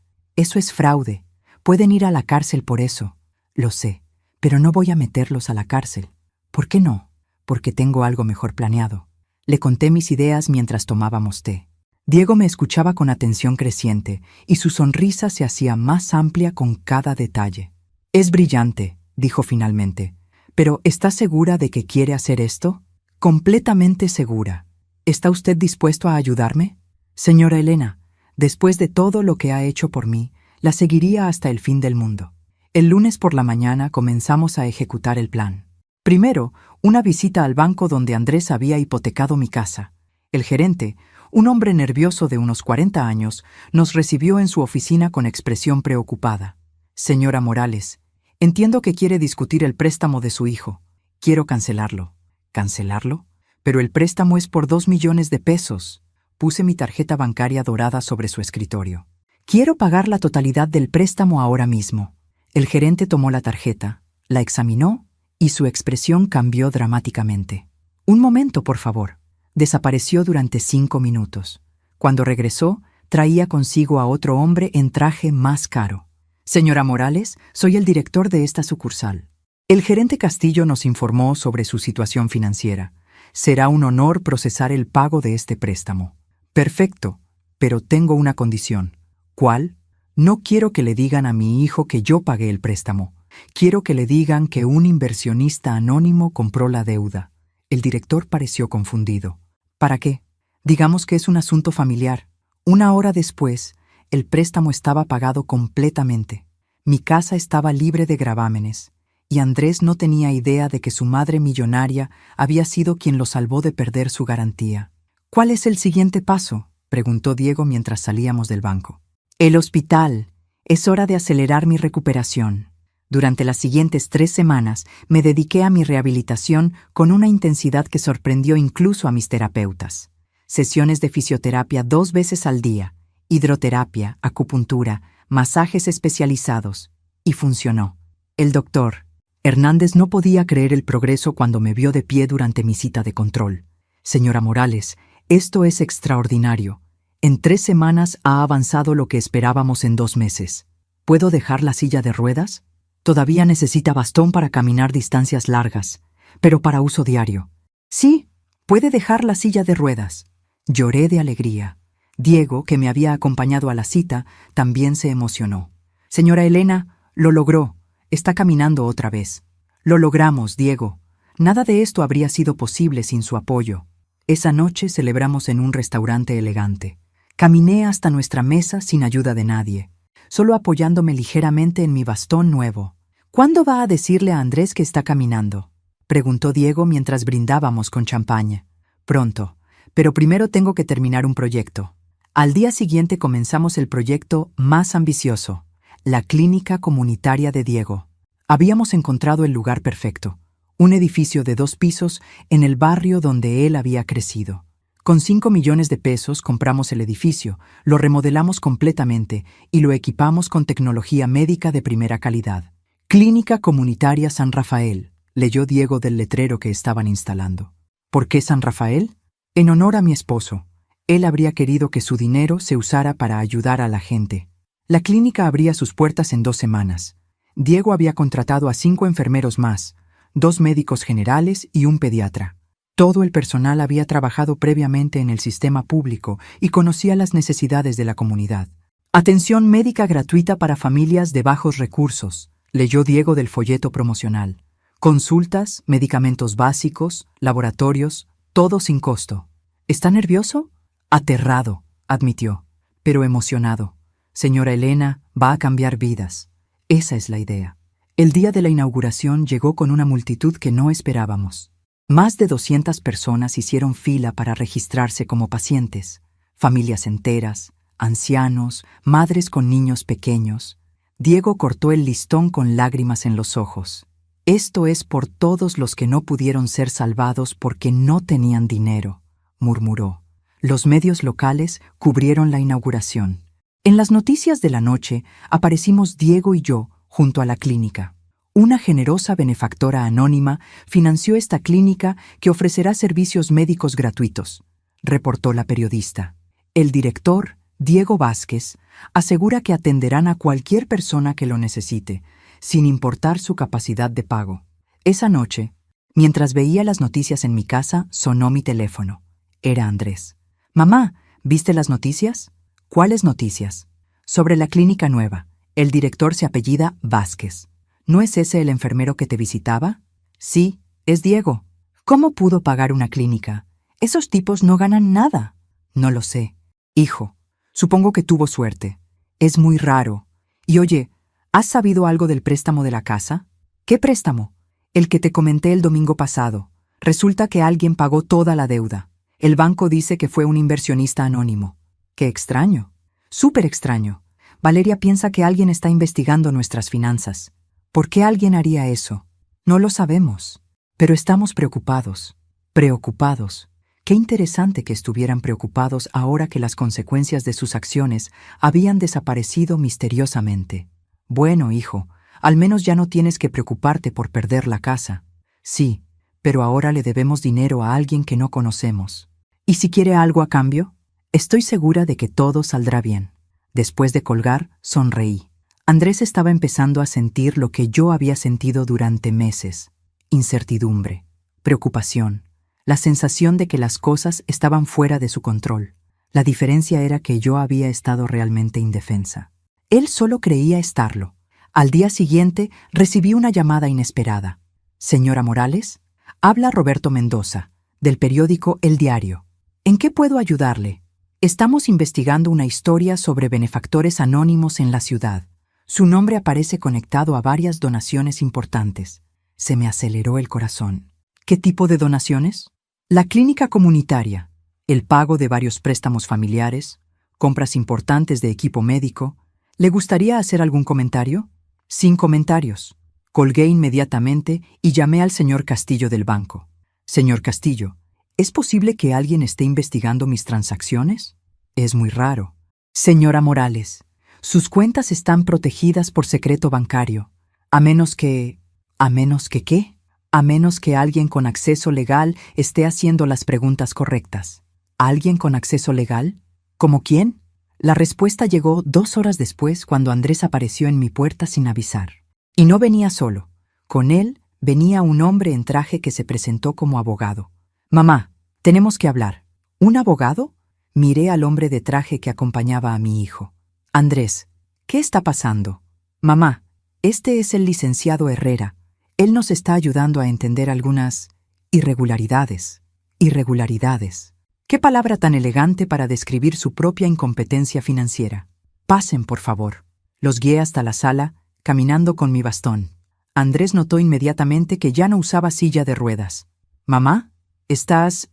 fraude. Pueden ir a la cárcel por eso. Lo sé, pero no voy a meterlos a la cárcel. ¿Por qué no? Porque tengo algo mejor planeado. Le conté mis ideas mientras tomábamos té. Diego me escuchaba con atención creciente y su sonrisa se hacía más amplia con cada detalle. Es brillante, dijo finalmente. ¿Pero está segura de que quiere hacer esto? Completamente segura. ¿Está usted dispuesto a ayudarme? Señora Elena, después de todo lo que ha hecho por mí, la seguiría hasta el fin del mundo. El lunes por la mañana comenzamos a ejecutar el plan. Primero, una visita al banco donde Andrés había hipotecado mi casa. El gerente, un hombre nervioso de unos 40 años, nos recibió en su oficina con expresión preocupada. Señora Morales, entiendo que quiere discutir el préstamo de su hijo. Quiero cancelarlo. ¿Cancelarlo? Pero el préstamo es por 2 millones de pesos. Puse mi tarjeta bancaria dorada sobre su escritorio. Quiero pagar la totalidad del préstamo ahora mismo. El gerente tomó la tarjeta, la examinó y su expresión cambió dramáticamente. Un momento, por favor. Desapareció durante 5 minutos. Cuando regresó, traía consigo a otro hombre en traje más caro. Señora Morales, soy el director de esta sucursal. El gerente Castillo nos informó sobre su situación financiera. Será un honor procesar el pago de este préstamo. Perfecto, pero tengo una condición. ¿Cuál? No quiero que le digan a mi hijo que yo pagué el préstamo. Quiero que le digan que un inversionista anónimo compró la deuda. El director pareció confundido. ¿Para qué? Digamos que es un asunto familiar. 1 hora después, el préstamo estaba pagado completamente. Mi casa estaba libre de gravámenes. Y Andrés no tenía idea de que su madre millonaria había sido quien lo salvó de perder su garantía. ¿Cuál es el siguiente paso?, preguntó Diego mientras salíamos del banco. El hospital. Es hora de acelerar mi recuperación. Durante las siguientes 3 semanas me dediqué a mi rehabilitación con una intensidad que sorprendió incluso a mis terapeutas. Sesiones de fisioterapia 2 veces al día, hidroterapia, acupuntura, masajes especializados. Y funcionó. El doctor Hernández no podía creer el progreso cuando me vio de pie durante mi cita de control. Señora Morales, esto es extraordinario. En 3 semanas ha avanzado lo que esperábamos en 2 meses. ¿Puedo dejar la silla de ruedas? Todavía necesita bastón para caminar distancias largas, pero para uso diario. Sí, puede dejar la silla de ruedas. Lloré de alegría. Diego, que me había acompañado a la cita, también se emocionó. Señora Elena, lo logró. Está caminando otra vez. Lo logramos, Diego. Nada de esto habría sido posible sin su apoyo. Esa noche celebramos en un restaurante elegante. Caminé hasta nuestra mesa sin ayuda de nadie, solo apoyándome ligeramente en mi bastón nuevo. ¿Cuándo va a decirle a Andrés que está caminando?, preguntó Diego mientras brindábamos con champaña. Pronto, pero primero tengo que terminar un proyecto. Al día siguiente comenzamos el proyecto más ambicioso, la clínica comunitaria de Diego. Habíamos encontrado el lugar perfecto, un edificio de 2 pisos en el barrio donde él había crecido. Con 5 millones de pesos compramos el edificio, lo remodelamos completamente y lo equipamos con tecnología médica de primera calidad. Clínica Comunitaria San Rafael, leyó Diego del letrero que estaban instalando. ¿Por qué San Rafael? En honor a mi esposo. Él habría querido que su dinero se usara para ayudar a la gente. La clínica abría sus puertas en 2 semanas. Diego había contratado a 5 enfermeros más, 2 médicos generales y un pediatra. Todo el personal había trabajado previamente en el sistema público y conocía las necesidades de la comunidad. Atención médica gratuita para familias de bajos recursos, leyó Diego del folleto promocional. Consultas, medicamentos básicos, laboratorios, todo sin costo. ¿Está nervioso? Aterrado, admitió, pero emocionado. Señora Elena, va a cambiar vidas. Esa es la idea. El día de la inauguración llegó con una multitud que no esperábamos. Más de 200 personas hicieron fila para registrarse como pacientes, familias enteras, ancianos, madres con niños pequeños. Diego cortó el listón con lágrimas en los ojos. Esto es por todos los que no pudieron ser salvados porque no tenían dinero, murmuró. Los medios locales cubrieron la inauguración. En las noticias de la noche aparecimos Diego y yo junto a la clínica. Una generosa benefactora anónima financió esta clínica que ofrecerá servicios médicos gratuitos, reportó la periodista. El director, Diego Vázquez, asegura que atenderán a cualquier persona que lo necesite, sin importar su capacidad de pago. Esa noche, mientras veía las noticias en mi casa, sonó mi teléfono. Era Andrés. «Mamá, ¿viste las noticias?» «¿Cuáles noticias?» «Sobre la clínica nueva. El director se apellida Vázquez. ¿No es ese el enfermero que te visitaba?» «Sí, es Diego». «¿Cómo pudo pagar una clínica? Esos tipos no ganan nada». «No lo sé. Hijo, supongo que tuvo suerte. Es muy raro. Y oye, ¿has sabido algo del préstamo de la casa?» «¿Qué préstamo?» «El que te comenté el domingo pasado. Resulta que alguien pagó toda la deuda. El banco dice que fue un inversionista anónimo». «Qué extraño. Súper extraño. Valeria piensa que alguien está investigando nuestras finanzas. ¿Por qué alguien haría eso? No lo sabemos. Pero estamos preocupados». «Preocupados». Qué interesante que estuvieran preocupados ahora que las consecuencias de sus acciones habían desaparecido misteriosamente. «Bueno, hijo, al menos ya no tienes que preocuparte por perder la casa». «Sí, pero ahora le debemos dinero a alguien que no conocemos». «¿Y si quiere algo a cambio?» «Estoy segura de que todo saldrá bien». Después de colgar, sonreí. Andrés estaba empezando a sentir lo que yo había sentido durante meses: incertidumbre, preocupación, la sensación de que las cosas estaban fuera de su control. La diferencia era que yo había estado realmente indefensa. Él solo creía estarlo. Al día siguiente recibí una llamada inesperada. «Señora Morales, habla Roberto Mendoza, del periódico El Diario. ¿En qué puedo ayudarle? Estamos investigando una historia sobre benefactores anónimos en la ciudad. Su nombre aparece conectado a varias donaciones importantes». Se me aceleró el corazón. «¿Qué tipo de donaciones?» «La clínica comunitaria, el pago de varios préstamos familiares, compras importantes de equipo médico. ¿Le gustaría hacer algún comentario?» «Sin comentarios». Colgué inmediatamente y llamé al señor Castillo del banco. «Señor Castillo, ¿es posible que alguien esté investigando mis transacciones? Es muy raro». «Señora Morales, sus cuentas están protegidas por secreto bancario, a menos que...» «¿A menos que qué?» «A menos que alguien con acceso legal esté haciendo las preguntas correctas». «¿Alguien con acceso legal? ¿Como quién?» La respuesta llegó 2 horas después, cuando Andrés apareció en mi puerta sin avisar. Y no venía solo. Con él venía un hombre en traje que se presentó como abogado. «Mamá, tenemos que hablar». «¿Un abogado?» Miré al hombre de traje que acompañaba a mi hijo. «Andrés, ¿qué está pasando?» «Mamá, este es el licenciado Herrera. Él nos está ayudando a entender algunas irregularidades». «Irregularidades». Qué palabra tan elegante para describir su propia incompetencia financiera. «Pasen, por favor». Los guié hasta la sala, caminando con mi bastón. Andrés notó inmediatamente que ya no usaba silla de ruedas. «Mamá, ¿estás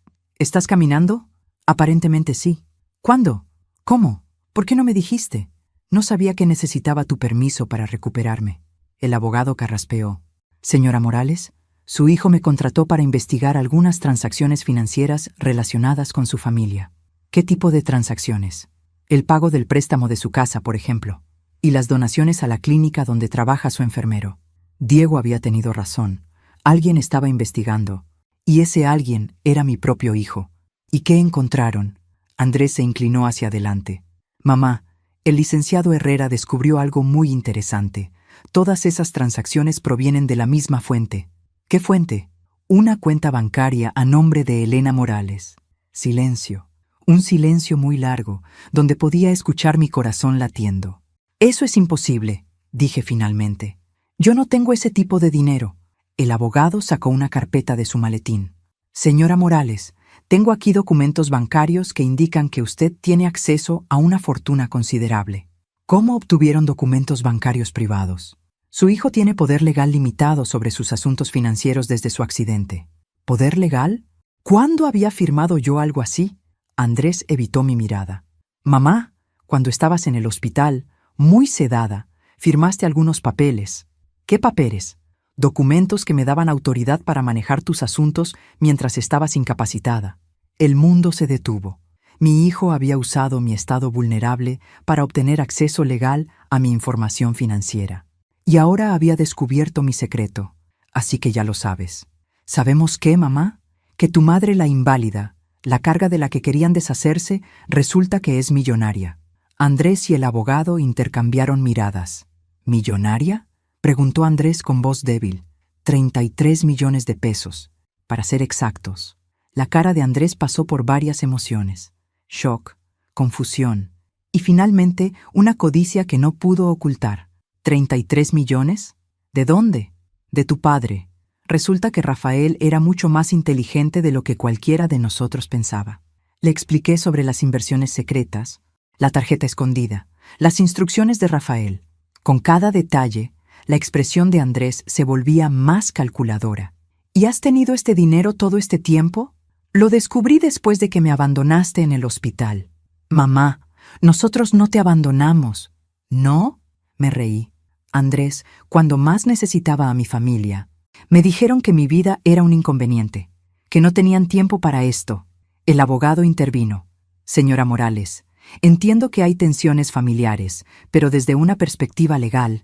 caminando?» «Aparentemente sí». «¿Cuándo? ¿Cómo? ¿Por qué no me dijiste?» «No sabía que necesitaba tu permiso para recuperarme». El abogado carraspeó. «Señora Morales, su hijo me contrató para investigar algunas transacciones financieras relacionadas con su familia». «¿Qué tipo de transacciones?» «El pago del préstamo de su casa, por ejemplo, y las donaciones a la clínica donde trabaja su enfermero». Diego había tenido razón. Alguien estaba investigando, y ese alguien era mi propio hijo. ¿Y qué encontraron? Andrés se inclinó hacia adelante. «Mamá, el licenciado Herrera descubrió algo muy interesante. Todas esas transacciones provienen de la misma fuente». «¿Qué fuente?» «Una cuenta bancaria a nombre de Elena Morales». Silencio. Un silencio muy largo, donde podía escuchar mi corazón latiendo. «Eso es imposible», dije finalmente. «Yo no tengo ese tipo de dinero». El abogado sacó una carpeta de su maletín. «Señora Morales, tengo aquí documentos bancarios que indican que usted tiene acceso a una fortuna considerable». «¿Cómo obtuvieron documentos bancarios privados?» Su hijo tiene poder legal limitado sobre sus asuntos financieros desde su accidente. ¿Poder legal? ¿Cuándo había firmado yo algo así? Andrés evitó mi mirada. Mamá, cuando estabas en el hospital, muy sedada, firmaste algunos papeles. ¿Qué papeles? Documentos que me daban autoridad para manejar tus asuntos mientras estabas incapacitada. El mundo se detuvo. Mi hijo había usado mi estado vulnerable para obtener acceso legal a mi información financiera. Y ahora había descubierto mi secreto. Así que ya lo sabes. ¿Sabemos qué, mamá? Que tu madre, la inválida, la carga de la que querían deshacerse, resulta que es millonaria. Andrés y el abogado intercambiaron miradas. ¿Millonaria?, preguntó Andrés con voz débil. 33 millones de pesos, para ser exactos. La cara de Andrés pasó por varias emociones. Shock, confusión y finalmente una codicia que no pudo ocultar. ¿33 millones? ¿De dónde? De tu padre. Resulta que Rafael era mucho más inteligente de lo que cualquiera de nosotros pensaba. Le expliqué sobre las inversiones secretas, la tarjeta escondida, las instrucciones de Rafael. Con cada detalle, la expresión de Andrés se volvía más calculadora. ¿Y has tenido este dinero todo este tiempo? Lo descubrí después de que me abandonaste en el hospital. Mamá, nosotros no te abandonamos. ¿No? Me reí. Andrés, cuando más necesitaba a mi familia, me dijeron que mi vida era un inconveniente, que no tenían tiempo para esto. El abogado intervino. Señora Morales, entiendo que hay tensiones familiares, pero desde una perspectiva legal,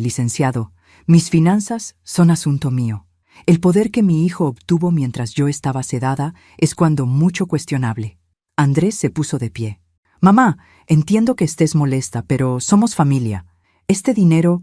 licenciado, mis finanzas son asunto mío. El poder que mi hijo obtuvo mientras yo estaba sedada es cuando mucho cuestionable. Andrés se puso de pie. Mamá, entiendo que estés molesta, pero somos familia. Este dinero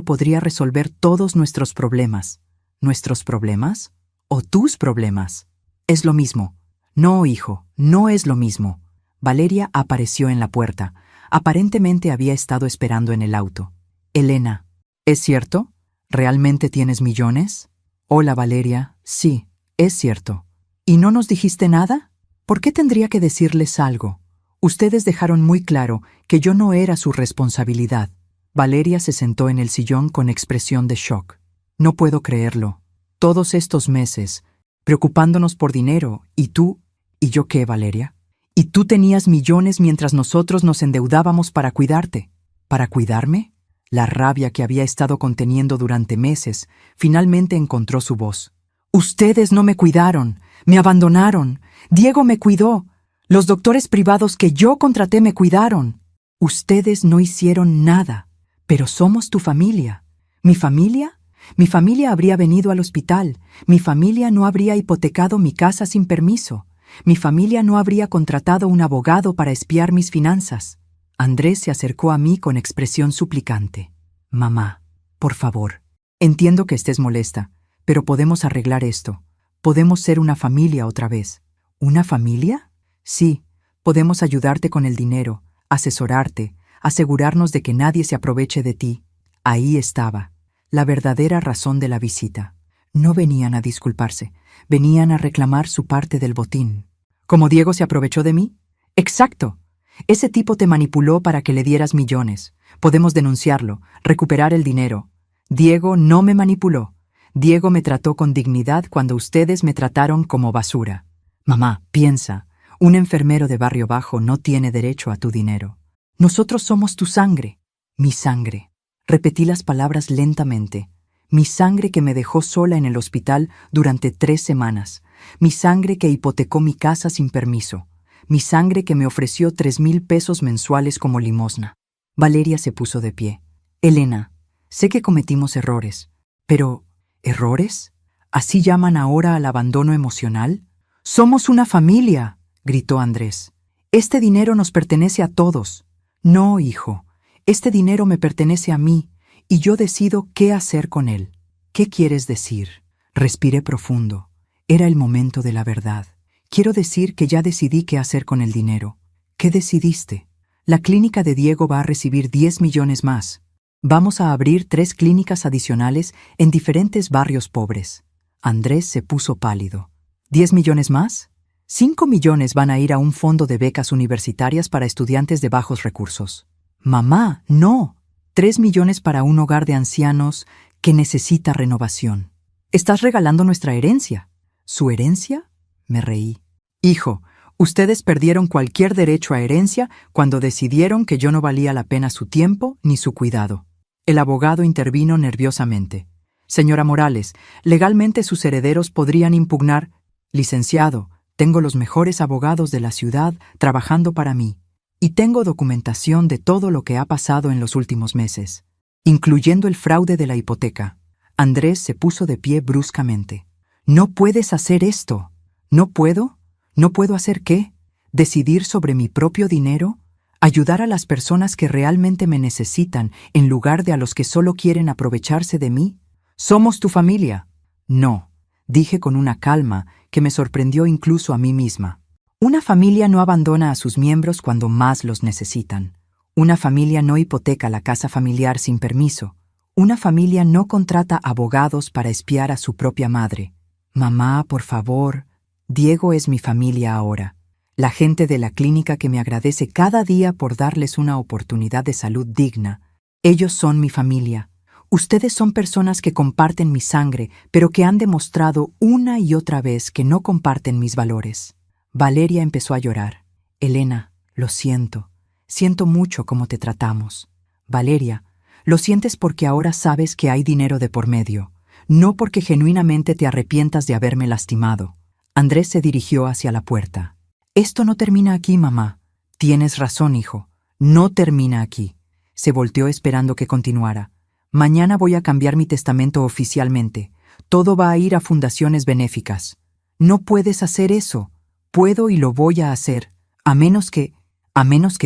podría resolver todos nuestros problemas. ¿Nuestros problemas? ¿O tus problemas? Es lo mismo. No, hijo, no es lo mismo. Valeria apareció en la puerta. Aparentemente había estado esperando en el auto. Elena, ¿es cierto? ¿Realmente tienes millones? Hola, Valeria. Sí, es cierto. ¿Y no nos dijiste nada? ¿Por qué tendría que decirles algo? Ustedes dejaron muy claro que yo no era su responsabilidad. Valeria se sentó en el sillón con expresión de shock. No puedo creerlo. Todos estos meses, preocupándonos por dinero, ¿y tú? ¿Y yo qué, Valeria? ¿Y tú tenías millones mientras nosotros nos endeudábamos para cuidarte? ¿Para cuidarme? La rabia que había estado conteniendo durante meses finalmente encontró su voz. Ustedes no me cuidaron, me abandonaron. Diego me cuidó. Los doctores privados que yo contraté me cuidaron. Ustedes no hicieron nada, pero somos tu familia. ¿Mi familia? Mi familia habría venido al hospital. Mi familia no habría hipotecado mi casa sin permiso. Mi familia no habría contratado un abogado para espiar mis finanzas. Andrés se acercó a mí con expresión suplicante. Mamá, por favor, entiendo que estés molesta, pero podemos arreglar esto. Podemos ser una familia otra vez. ¿Una familia? Sí, podemos ayudarte con el dinero, asesorarte, asegurarnos de que nadie se aproveche de ti. Ahí estaba, la verdadera razón de la visita. No venían a disculparse, venían a reclamar su parte del botín. ¿Cómo Diego se aprovechó de mí? ¡Exacto! Ese tipo te manipuló para que le dieras millones. Podemos denunciarlo, recuperar el dinero. Diego no me manipuló. Diego me trató con dignidad cuando ustedes me trataron como basura. Mamá, piensa, un enfermero de barrio bajo no tiene derecho a tu dinero. Nosotros somos tu sangre. Mi sangre. Repetí las palabras lentamente. Mi sangre que me dejó sola en el hospital durante 3 semanas. Mi sangre que hipotecó mi casa sin permiso. Mi sangre que me ofreció 3,000 pesos mensuales como limosna. Valeria se puso de pie. Elena, sé que cometimos errores, pero ¿errores? ¿Así llaman ahora al abandono emocional? ¡Somos una familia!, gritó Andrés. Este dinero nos pertenece a todos. No, hijo, este dinero me pertenece a mí y yo decido qué hacer con él. ¿Qué quieres decir? Respiré profundo. Era el momento de la verdad. Quiero decir que ya decidí qué hacer con el dinero. ¿Qué decidiste? La clínica de Diego va a recibir 10 millones más. Vamos a abrir 3 clínicas adicionales en diferentes barrios pobres. Andrés se puso pálido. ¿10 millones más? 5 millones van a ir a un fondo de becas universitarias para estudiantes de bajos recursos. Mamá, no. 3 millones para un hogar de ancianos que necesita renovación. Estás regalando nuestra herencia. ¿Su herencia? Me reí. Hijo, ustedes perdieron cualquier derecho a herencia cuando decidieron que yo no valía la pena su tiempo ni su cuidado. El abogado intervino nerviosamente. Señora Morales, legalmente sus herederos podrían impugnar. Licenciado, tengo los mejores abogados de la ciudad trabajando para mí, y tengo documentación de todo lo que ha pasado en los últimos meses, incluyendo el fraude de la hipoteca. Andrés se puso de pie bruscamente. No puedes hacer esto. ¿No puedo? ¿No puedo hacer qué? ¿Decidir sobre mi propio dinero? ¿Ayudar a las personas que realmente me necesitan en lugar de a los que solo quieren aprovecharse de mí? ¿Somos tu familia? No, dije con una calma que me sorprendió incluso a mí misma. Una familia no abandona a sus miembros cuando más los necesitan. Una familia no hipoteca la casa familiar sin permiso. Una familia no contrata abogados para espiar a su propia madre. Mamá, por favor. Diego es mi familia ahora. La gente de la clínica que me agradece cada día por darles una oportunidad de salud digna. Ellos son mi familia. Ustedes son personas que comparten mi sangre, pero que han demostrado una y otra vez que no comparten mis valores. Valeria empezó a llorar. Elena, lo siento. Siento mucho cómo te tratamos. Valeria, lo sientes porque ahora sabes que hay dinero de por medio, no porque genuinamente te arrepientas de haberme lastimado. Andrés se dirigió hacia la puerta. Esto no termina aquí, mamá. Tienes razón, hijo. No termina aquí. Se volteó esperando que continuara. Mañana voy a cambiar mi testamento oficialmente. Todo va a ir a fundaciones benéficas. No puedes hacer eso. Puedo y lo voy a hacer. ¿A menos que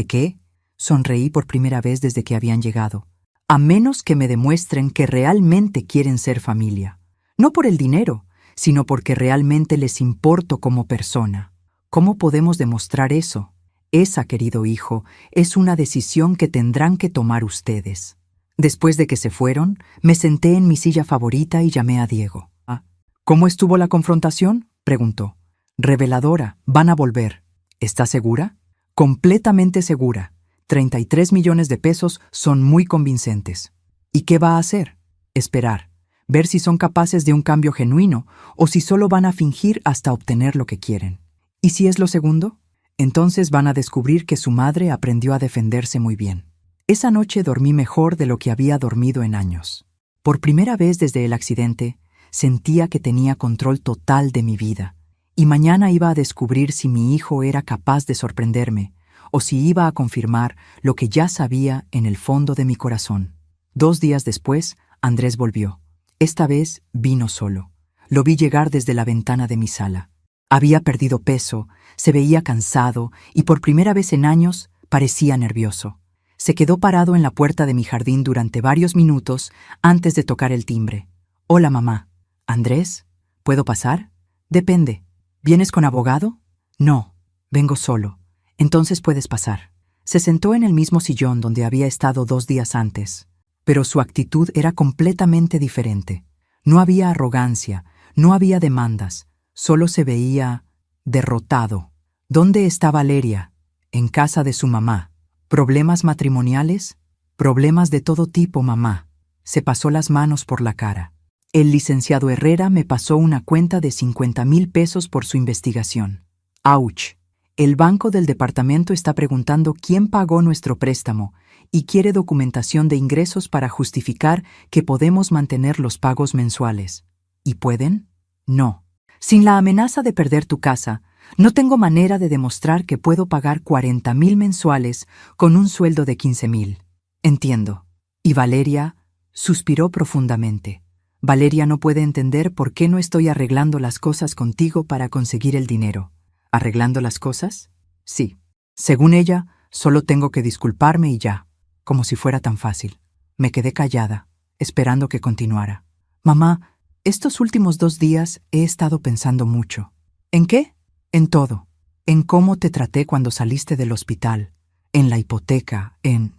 qué? Sonreí por primera vez desde que habían llegado. A menos que me demuestren que realmente quieren ser familia. No por el dinero, sino porque realmente les importo como persona. ¿Cómo podemos demostrar eso? Esa, querido hijo, es una decisión que tendrán que tomar ustedes. Después de que se fueron, me senté en mi silla favorita y llamé a Diego. ¿Cómo estuvo la confrontación?, preguntó. Reveladora, van a volver. ¿Estás segura? Completamente segura. 33 millones de pesos son muy convincentes. ¿Y qué va a hacer? Esperar. Ver si son capaces de un cambio genuino o si solo van a fingir hasta obtener lo que quieren. ¿Y si es lo segundo? Entonces van a descubrir que su madre aprendió a defenderse muy bien. Esa noche dormí mejor de lo que había dormido en años. Por primera vez desde el accidente, sentía que tenía control total de mi vida, y mañana iba a descubrir si mi hijo era capaz de sorprenderme, o si iba a confirmar lo que ya sabía en el fondo de mi corazón. 2 días después, Andrés volvió. Esta vez vino solo. Lo vi llegar desde la ventana de mi sala. Había perdido peso, se veía cansado y por primera vez en años parecía nervioso. Se quedó parado en la puerta de mi jardín durante varios minutos antes de tocar el timbre. «Hola, mamá». «¿Andrés? ¿Puedo pasar?» «Depende. ¿Vienes con abogado?» «No, vengo solo». «Entonces puedes pasar». Se sentó en el mismo sillón donde había estado 2 días antes, pero su actitud era completamente diferente. No había arrogancia, no había demandas, solo se veía derrotado. ¿Dónde está Valeria? En casa de su mamá. ¿Problemas matrimoniales? Problemas de todo tipo, mamá. Se pasó las manos por la cara. El licenciado Herrera me pasó una cuenta de 50,000 pesos por su investigación. ¡Auch! El banco del departamento está preguntando quién pagó nuestro préstamo y quiere documentación de ingresos para justificar que podemos mantener los pagos mensuales. ¿Y pueden? No. Sin la amenaza de perder tu casa, no tengo manera de demostrar que puedo pagar 40,000 mensuales con un sueldo de 15,000. Entiendo. Y Valeria suspiró profundamente. Valeria no puede entender por qué no estoy arreglando las cosas contigo para conseguir el dinero. ¿Arreglando las cosas? Sí. Según ella, solo tengo que disculparme y ya. Como si fuera tan fácil. Me quedé callada, esperando que continuara. Mamá, estos últimos 2 días he estado pensando mucho. ¿En qué? En todo. En cómo te traté cuando saliste del hospital, en la hipoteca, en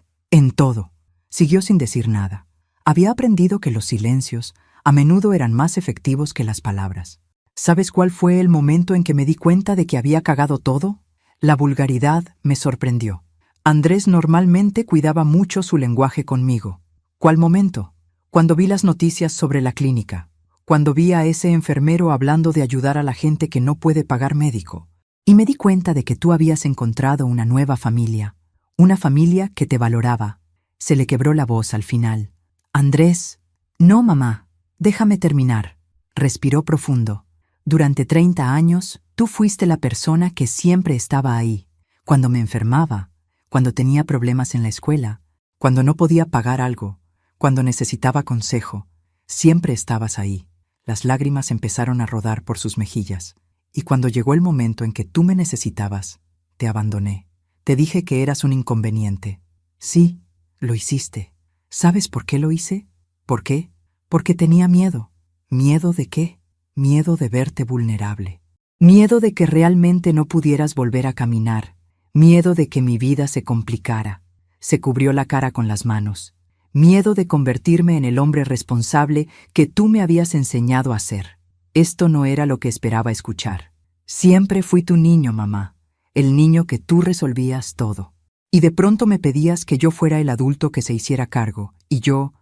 todo. Siguió sin decir nada. Había aprendido que los silencios a menudo eran más efectivos que las palabras. ¿Sabes cuál fue el momento en que me di cuenta de que había cagado todo? La vulgaridad me sorprendió. Andrés normalmente cuidaba mucho su lenguaje conmigo. ¿Cuál momento? Cuando vi las noticias sobre la clínica. Cuando vi a ese enfermero hablando de ayudar a la gente que no puede pagar médico. Y me di cuenta de que tú habías encontrado una nueva familia. Una familia que te valoraba. Se le quebró la voz al final. Andrés. No, mamá. Déjame terminar. Respiró profundo. Durante 30 años, tú fuiste la persona que siempre estaba ahí. Cuando me enfermaba, cuando tenía problemas en la escuela, cuando no podía pagar algo, cuando necesitaba consejo, siempre estabas ahí. Las lágrimas empezaron a rodar por sus mejillas. Y cuando llegó el momento en que tú me necesitabas, te abandoné. Te dije que eras un inconveniente. Sí, lo hiciste. ¿Sabes por qué lo hice? ¿Por qué? Porque tenía miedo. ¿Miedo de qué? Miedo de verte vulnerable. Miedo de que realmente no pudieras volver a caminar. Miedo de que mi vida se complicara. Se cubrió la cara con las manos. Miedo de convertirme en el hombre responsable que tú me habías enseñado a ser. Esto no era lo que esperaba escuchar. Siempre fui tu niño, mamá. El niño que tú resolvías todo. Y de pronto me pedías que yo fuera el adulto que se hiciera cargo. Y yo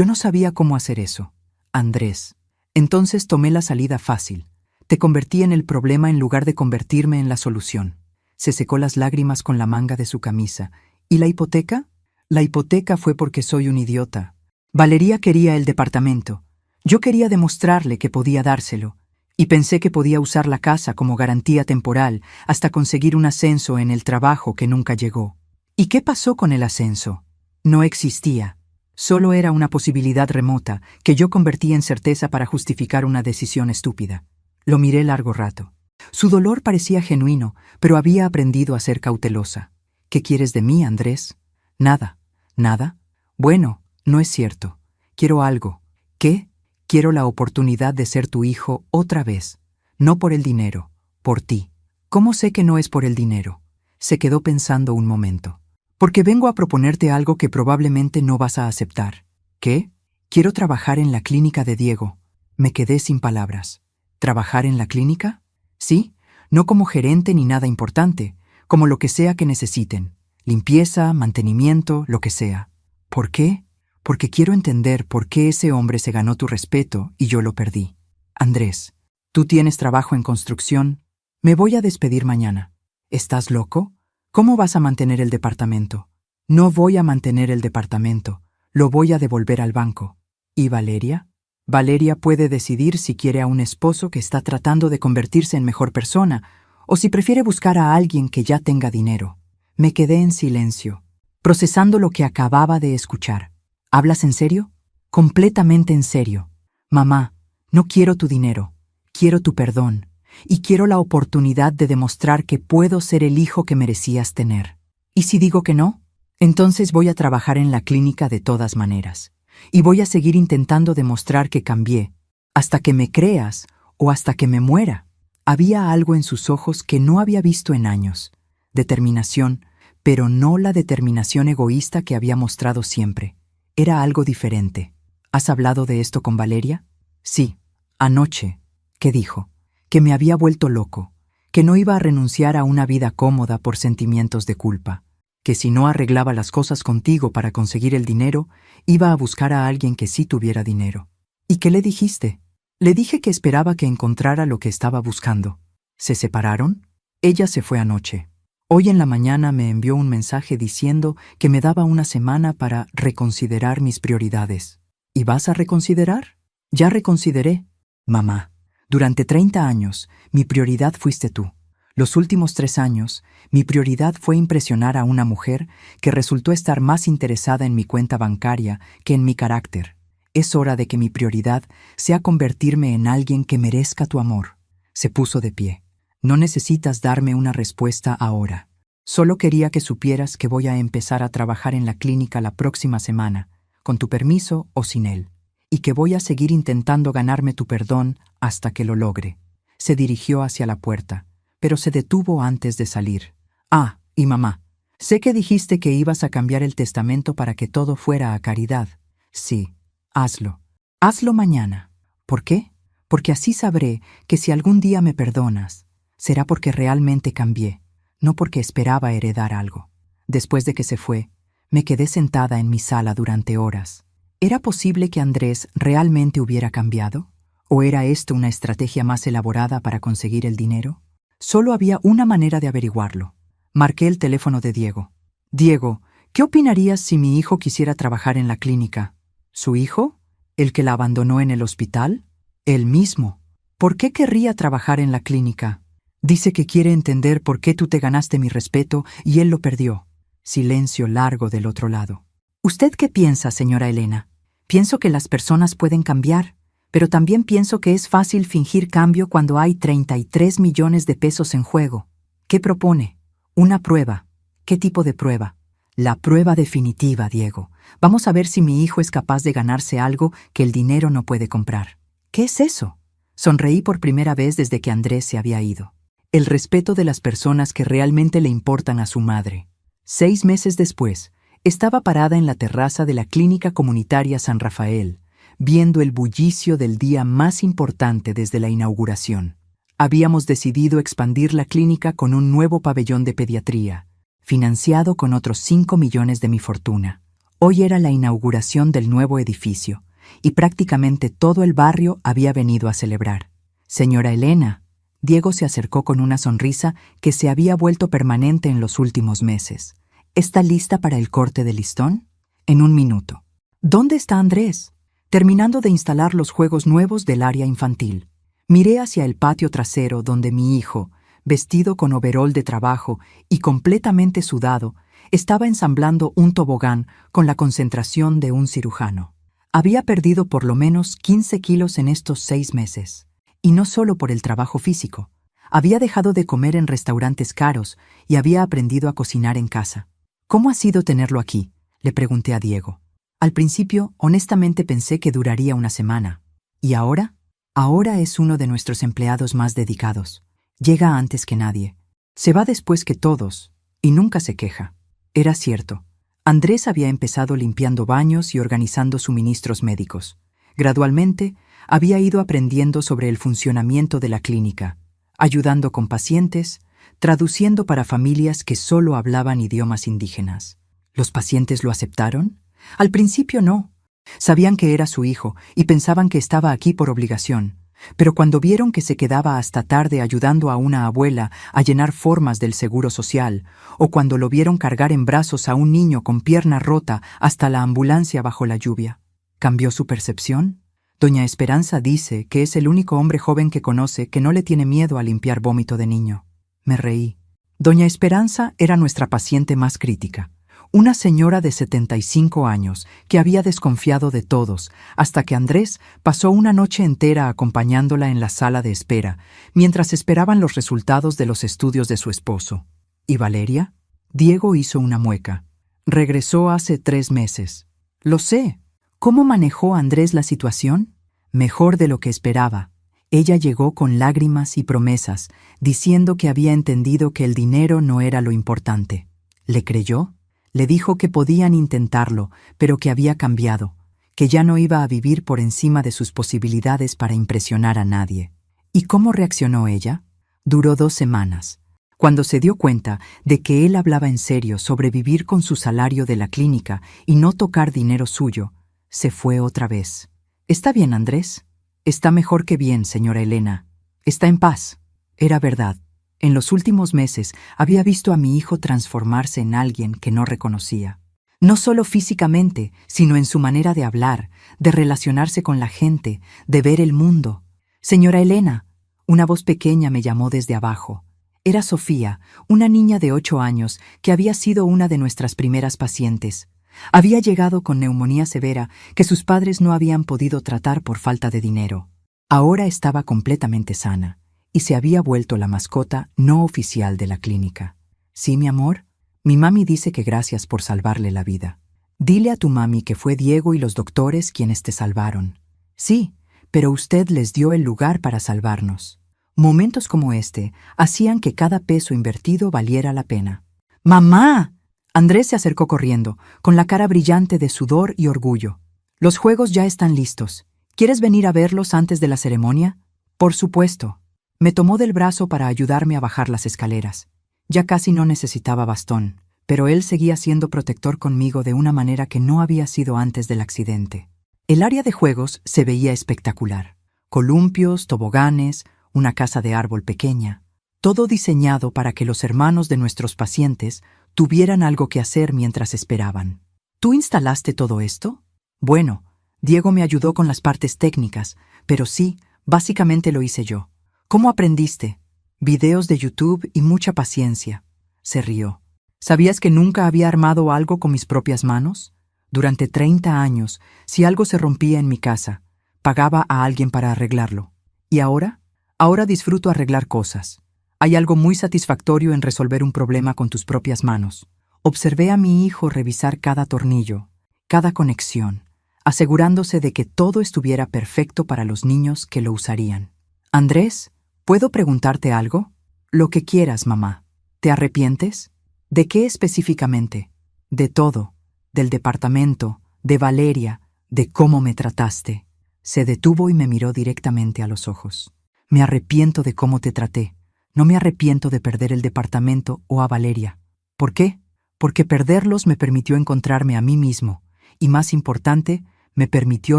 no sabía cómo hacer eso. Andrés. Entonces tomé la salida fácil. Te convertí en el problema en lugar de convertirme en la solución. Se secó las lágrimas con la manga de su camisa. ¿Y la hipoteca? La hipoteca fue porque soy un idiota. Valeria quería el departamento. Yo quería demostrarle que podía dárselo. Y pensé que podía usar la casa como garantía temporal hasta conseguir un ascenso en el trabajo que nunca llegó. ¿Y qué pasó con el ascenso? No existía. Solo era una posibilidad remota que yo convertí en certeza para justificar una decisión estúpida. Lo miré largo rato. Su dolor parecía genuino, pero había aprendido a ser cautelosa. ¿Qué quieres de mí, Andrés? Nada. ¿Nada? Bueno, no es cierto. Quiero algo. ¿Qué? Quiero la oportunidad de ser tu hijo otra vez. No por el dinero, por ti. ¿Cómo sé que no es por el dinero? Se quedó pensando un momento. Porque vengo a proponerte algo que probablemente no vas a aceptar. ¿Qué? Quiero trabajar en la clínica de Diego. Me quedé sin palabras. ¿Trabajar en la clínica? Sí, no como gerente ni nada importante, como lo que sea que necesiten. Limpieza, mantenimiento, lo que sea. ¿Por qué? Porque quiero entender por qué ese hombre se ganó tu respeto y yo lo perdí. Andrés, ¿tú tienes trabajo en construcción? Me voy a despedir mañana. ¿Estás loco? ¿Cómo vas a mantener el departamento? No voy a mantener el departamento. Lo voy a devolver al banco. ¿Y Valeria? Valeria puede decidir si quiere a un esposo que está tratando de convertirse en mejor persona o si prefiere buscar a alguien que ya tenga dinero. Me quedé en silencio, procesando lo que acababa de escuchar. ¿Hablas en serio? Completamente en serio. Mamá, no quiero tu dinero. Quiero tu perdón. Y quiero la oportunidad de demostrar que puedo ser el hijo que merecías tener. ¿Y si digo que no? Entonces voy a trabajar en la clínica de todas maneras. Y voy a seguir intentando demostrar que cambié, hasta que me creas o hasta que me muera. Había algo en sus ojos que no había visto en años. Determinación, pero no la determinación egoísta que había mostrado siempre. Era algo diferente. ¿Has hablado de esto con Valeria? Sí, anoche. ¿Qué dijo? Que me había vuelto loco, que no iba a renunciar a una vida cómoda por sentimientos de culpa, que si no arreglaba las cosas contigo para conseguir el dinero, iba a buscar a alguien que sí tuviera dinero. ¿Y qué le dijiste? Le dije que esperaba que encontrara lo que estaba buscando. ¿Se separaron? Ella se fue anoche. Hoy en la mañana me envió un mensaje diciendo que me daba una semana para reconsiderar mis prioridades. ¿Y vas a reconsiderar? Ya reconsideré. Mamá, durante 30 años, mi prioridad fuiste tú. Los últimos 3 años, mi prioridad fue impresionar a una mujer que resultó estar más interesada en mi cuenta bancaria que en mi carácter. Es hora de que mi prioridad sea convertirme en alguien que merezca tu amor. Se puso de pie. No necesitas darme una respuesta ahora. Solo quería que supieras que voy a empezar a trabajar en la clínica la próxima semana, con tu permiso o sin él, y que voy a seguir intentando ganarme tu perdón hasta que lo logre. Se dirigió hacia la puerta, pero se detuvo antes de salir. Ah, y mamá, sé que dijiste que ibas a cambiar el testamento para que todo fuera a caridad. Sí, hazlo. Hazlo mañana. ¿Por qué? Porque así sabré que si algún día me perdonas, será porque realmente cambié, no porque esperaba heredar algo. Después de que se fue, me quedé sentada en mi sala durante horas. ¿Era posible que Andrés realmente hubiera cambiado? ¿O era esto una estrategia más elaborada para conseguir el dinero? Solo había una manera de averiguarlo. Marqué el teléfono de Diego. Diego, ¿qué opinarías si mi hijo quisiera trabajar en la clínica? ¿Su hijo? ¿El que la abandonó en el hospital? Él mismo. ¿Por qué querría trabajar en la clínica? Dice que quiere entender por qué tú te ganaste mi respeto y él lo perdió. Silencio largo del otro lado. ¿Usted qué piensa, señora Elena? Pienso que las personas pueden cambiar, pero también pienso que es fácil fingir cambio cuando hay 33 millones de pesos en juego. ¿Qué propone? Una prueba. ¿Qué tipo de prueba? La prueba definitiva, Diego. Vamos a ver si mi hijo es capaz de ganarse algo que el dinero no puede comprar. ¿Qué es eso? Sonreí por primera vez desde que Andrés se había ido. El respeto de las personas que realmente le importan a su madre. 6 meses después, estaba parada en la terraza de la Clínica Comunitaria San Rafael, viendo el bullicio del día más importante desde la inauguración. Habíamos decidido expandir la clínica con un nuevo pabellón de pediatría, financiado con otros 5 millones de mi fortuna. Hoy era la inauguración del nuevo edificio, y prácticamente todo el barrio había venido a celebrar. Señora Elena, Diego se acercó con una sonrisa que se había vuelto permanente en los últimos meses. ¿Está lista para el corte de listón? En un minuto. ¿Dónde está Andrés? Terminando de instalar los juegos nuevos del área infantil. Miré hacia el patio trasero donde mi hijo, vestido con overol de trabajo y completamente sudado, estaba ensamblando un tobogán con la concentración de un cirujano. Había perdido por lo menos 15 kilos en estos 6 meses. Y no solo por el trabajo físico. Había dejado de comer en restaurantes caros y había aprendido a cocinar en casa. ¿Cómo ha sido tenerlo aquí?, le pregunté a Diego. Al principio, honestamente pensé que duraría una semana. ¿Y ahora? Ahora es uno de nuestros empleados más dedicados. Llega antes que nadie. Se va después que todos, y nunca se queja. Era cierto. Andrés había empezado limpiando baños y organizando suministros médicos. Gradualmente, había ido aprendiendo sobre el funcionamiento de la clínica, ayudando con pacientes, traduciendo para familias que solo hablaban idiomas indígenas. ¿Los pacientes lo aceptaron? Al principio no. Sabían que era su hijo y pensaban que estaba aquí por obligación. Pero cuando vieron que se quedaba hasta tarde ayudando a una abuela a llenar formas del seguro social, o cuando lo vieron cargar en brazos a un niño con pierna rota hasta la ambulancia bajo la lluvia, ¿cambió su percepción? Doña Esperanza dice que es el único hombre joven que conoce que no le tiene miedo a limpiar vómito de niño. Me reí. Doña Esperanza era nuestra paciente más crítica. Una señora de 75 años que había desconfiado de todos, hasta que Andrés pasó una noche entera acompañándola en la sala de espera, mientras esperaban los resultados de los estudios de su esposo. ¿Y Valeria? Diego hizo una mueca. Regresó hace 3 meses. Lo sé. ¿Cómo manejó Andrés la situación? Mejor de lo que esperaba. Ella llegó con lágrimas y promesas, diciendo que había entendido que el dinero no era lo importante. ¿Le creyó? Le dijo que podían intentarlo, pero que había cambiado, que ya no iba a vivir por encima de sus posibilidades para impresionar a nadie. ¿Y cómo reaccionó ella? Duró 2 semanas. Cuando se dio cuenta de que él hablaba en serio sobre vivir con su salario de la clínica y no tocar dinero suyo, se fue otra vez. ¿Está bien, Andrés? Está mejor que bien, señora Elena. Está en paz. Era verdad. En los últimos meses había visto a mi hijo transformarse en alguien que no reconocía. No solo físicamente, sino en su manera de hablar, de relacionarse con la gente, de ver el mundo. Señora Elena, una voz pequeña me llamó desde abajo. Era Sofía, una niña de 8 años que había sido una de nuestras primeras pacientes. Había llegado con neumonía severa que sus padres no habían podido tratar por falta de dinero. Ahora estaba completamente sana y se había vuelto la mascota no oficial de la clínica. ¿Sí, mi amor? Mi mami dice que gracias por salvarle la vida. Dile a tu mami que fue Diego y los doctores quienes te salvaron. Sí, pero usted les dio el lugar para salvarnos. Momentos como este hacían que cada peso invertido valiera la pena. ¡Mamá! Andrés se acercó corriendo, con la cara brillante de sudor y orgullo. Los juegos ya están listos. ¿Quieres venir a verlos antes de la ceremonia? Por supuesto. Me tomó del brazo para ayudarme a bajar las escaleras. Ya casi no necesitaba bastón, pero él seguía siendo protector conmigo de una manera que no había sido antes del accidente. El área de juegos se veía espectacular. Columpios, toboganes, una casa de árbol pequeña. Todo diseñado para que los hermanos de nuestros pacientes tuvieran algo que hacer mientras esperaban. ¿Tú instalaste todo esto? Bueno, Diego me ayudó con las partes técnicas, pero sí, básicamente lo hice yo. ¿Cómo aprendiste? Videos de YouTube y mucha paciencia. Se rió. ¿Sabías que nunca había armado algo con mis propias manos? Durante 30 años, si algo se rompía en mi casa, pagaba a alguien para arreglarlo. ¿Y ahora? Ahora disfruto arreglar cosas. Hay algo muy satisfactorio en resolver un problema con tus propias manos. Observé a mi hijo revisar cada tornillo, cada conexión, asegurándose de que todo estuviera perfecto para los niños que lo usarían. Andrés, ¿puedo preguntarte algo? Lo que quieras, mamá. ¿Te arrepientes? ¿De qué específicamente? De todo. Del departamento, de Valeria, de cómo me trataste. Se detuvo y me miró directamente a los ojos. Me arrepiento de cómo te traté. No me arrepiento de perder el departamento o a Valeria. ¿Por qué? Porque perderlos me permitió encontrarme a mí mismo, y más importante, me permitió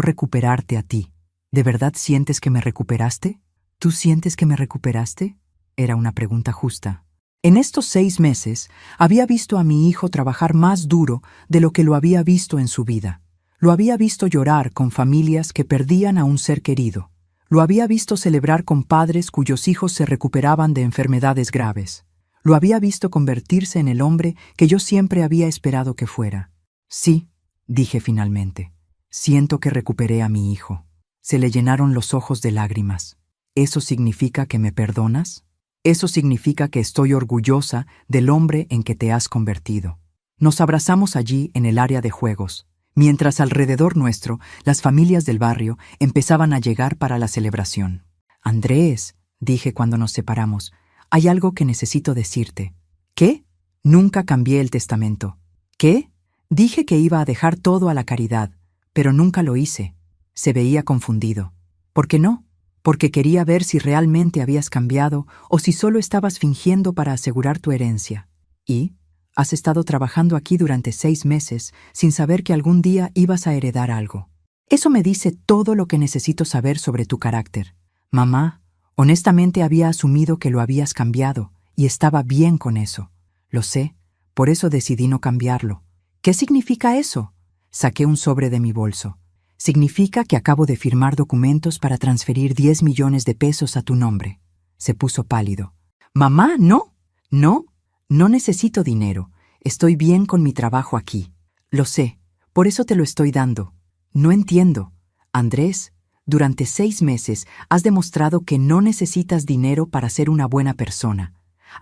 recuperarte a ti. ¿De verdad sientes que me recuperaste? ¿Tú sientes que me recuperaste? Era una pregunta justa. En estos 6 meses, había visto a mi hijo trabajar más duro de lo que lo había visto en su vida. Lo había visto llorar con familias que perdían a un ser querido. Lo había visto celebrar con padres cuyos hijos se recuperaban de enfermedades graves. Lo había visto convertirse en el hombre que yo siempre había esperado que fuera. Sí, dije finalmente. Siento que recuperé a mi hijo. Se le llenaron los ojos de lágrimas. ¿Eso significa que me perdonas? Eso significa que estoy orgullosa del hombre en que te has convertido. Nos abrazamos allí en el área de juegos, mientras alrededor nuestro las familias del barrio empezaban a llegar para la celebración. Andrés, dije cuando nos separamos, hay algo que necesito decirte. ¿Qué? Nunca cambié el testamento. ¿Qué? Dije que iba a dejar todo a la caridad, pero nunca lo hice. Se veía confundido. ¿Por qué no? Porque quería ver si realmente habías cambiado o si solo estabas fingiendo para asegurar tu herencia. ¿Y? Has estado trabajando aquí durante 6 meses sin saber que algún día ibas a heredar algo. Eso me dice todo lo que necesito saber sobre tu carácter. Mamá, honestamente había asumido que lo habías cambiado y estaba bien con eso. Lo sé, por eso decidí no cambiarlo. ¿Qué significa eso? Saqué un sobre de mi bolso. Significa que acabo de firmar documentos para transferir 10 millones de pesos a tu nombre. Se puso pálido. Mamá, no. No necesito dinero. Estoy bien con mi trabajo aquí. Lo sé, por eso te lo estoy dando. No entiendo. Andrés, durante 6 meses has demostrado que no necesitas dinero para ser una buena persona.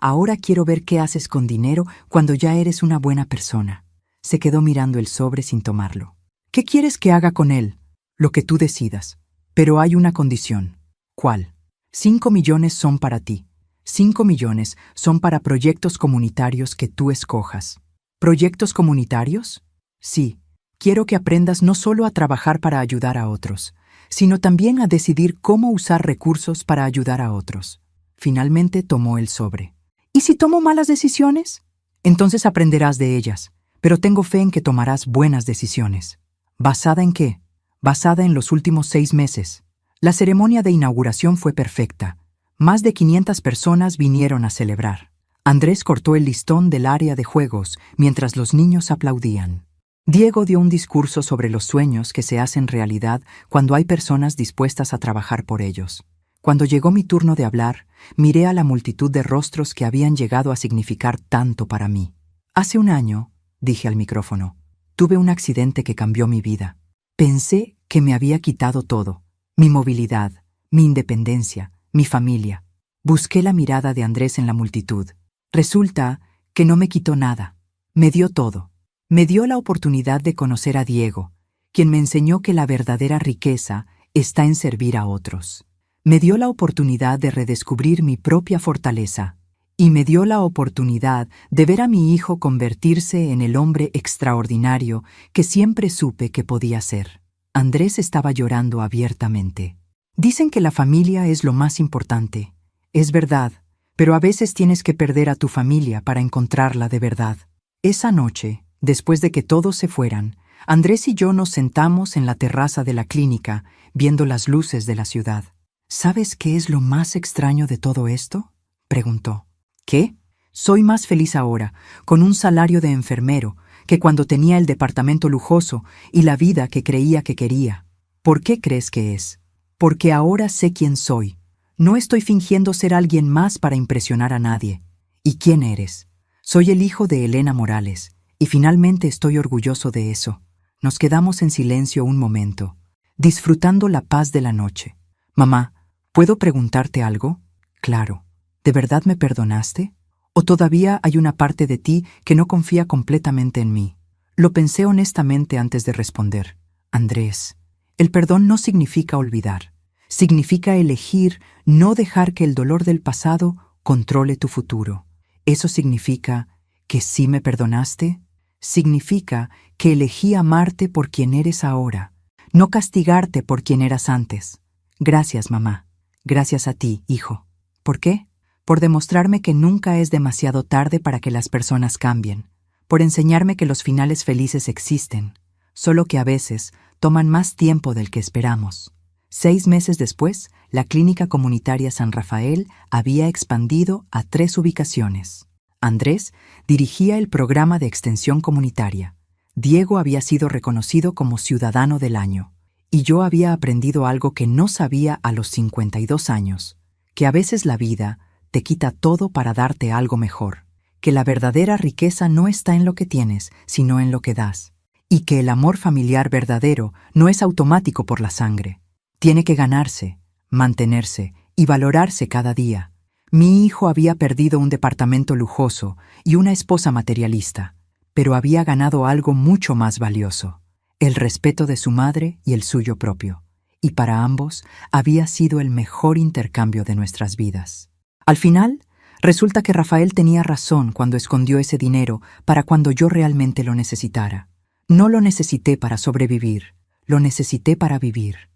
Ahora quiero ver qué haces con dinero cuando ya eres una buena persona. Se quedó mirando el sobre sin tomarlo. ¿Qué quieres que haga con él? Lo que tú decidas. Pero hay una condición. ¿Cuál? 5 millones son para ti. 5 millones son para proyectos comunitarios que tú escojas. ¿Proyectos comunitarios? Sí. Quiero que aprendas no solo a trabajar para ayudar a otros, sino también a decidir cómo usar recursos para ayudar a otros. Finalmente tomó el sobre. ¿Y si tomo malas decisiones? Entonces aprenderás de ellas, pero tengo fe en que tomarás buenas decisiones. ¿Basada en qué? Basada en los últimos 6 meses. La ceremonia de inauguración fue perfecta. Más de 500 personas vinieron a celebrar. Andrés cortó el listón del área de juegos mientras los niños aplaudían. Diego dio un discurso sobre los sueños que se hacen realidad cuando hay personas dispuestas a trabajar por ellos. Cuando llegó mi turno de hablar, miré a la multitud de rostros que habían llegado a significar tanto para mí. Hace un año, dije al micrófono, tuve un accidente que cambió mi vida. Pensé que me había quitado todo, mi movilidad, mi independencia, mi familia. Busqué la mirada de Andrés en la multitud. Resulta que no me quitó nada. Me dio todo. Me dio la oportunidad de conocer a Diego, quien me enseñó que la verdadera riqueza está en servir a otros. Me dio la oportunidad de redescubrir mi propia fortaleza. Y me dio la oportunidad de ver a mi hijo convertirse en el hombre extraordinario que siempre supe que podía ser. Andrés estaba llorando abiertamente. Dicen que la familia es lo más importante. Es verdad, pero a veces tienes que perder a tu familia para encontrarla de verdad. Esa noche, después de que todos se fueran, Andrés y yo nos sentamos en la terraza de la clínica, viendo las luces de la ciudad. ¿Sabes qué es lo más extraño de todo esto?, preguntó. ¿Qué? Soy más feliz ahora, con un salario de enfermero, que cuando tenía el departamento lujoso y la vida que creía que quería. ¿Por qué crees que es? Porque ahora sé quién soy. No estoy fingiendo ser alguien más para impresionar a nadie. ¿Y quién eres? Soy el hijo de Elena Morales, y finalmente estoy orgulloso de eso. Nos quedamos en silencio un momento, disfrutando la paz de la noche. Mamá, ¿puedo preguntarte algo? Claro. ¿De verdad me perdonaste? ¿O todavía hay una parte de ti que no confía completamente en mí? Lo pensé honestamente antes de responder. Andrés, el perdón no significa olvidar. Significa elegir no dejar que el dolor del pasado controle tu futuro. ¿Eso significa que sí me perdonaste? Significa que elegí amarte por quien eres ahora, no castigarte por quien eras antes. Gracias, mamá. Gracias a ti, hijo. ¿Por qué? Por demostrarme que nunca es demasiado tarde para que las personas cambien, por enseñarme que los finales felices existen, solo que a veces toman más tiempo del que esperamos. 6 meses después, la Clínica Comunitaria San Rafael había expandido a 3 ubicaciones. Andrés dirigía el programa de extensión comunitaria. Diego había sido reconocido como Ciudadano del Año. Y yo había aprendido algo que no sabía a los 52 años, que a veces la vida te quita todo para darte algo mejor, que la verdadera riqueza no está en lo que tienes, sino en lo que das, y que el amor familiar verdadero no es automático por la sangre. Tiene que ganarse, mantenerse y valorarse cada día. Mi hijo había perdido un departamento lujoso y una esposa materialista, pero había ganado algo mucho más valioso: el respeto de su madre y el suyo propio, y para ambos había sido el mejor intercambio de nuestras vidas. Al final, resulta que Rafael tenía razón cuando escondió ese dinero para cuando yo realmente lo necesitara. No lo necesité para sobrevivir, lo necesité para vivir.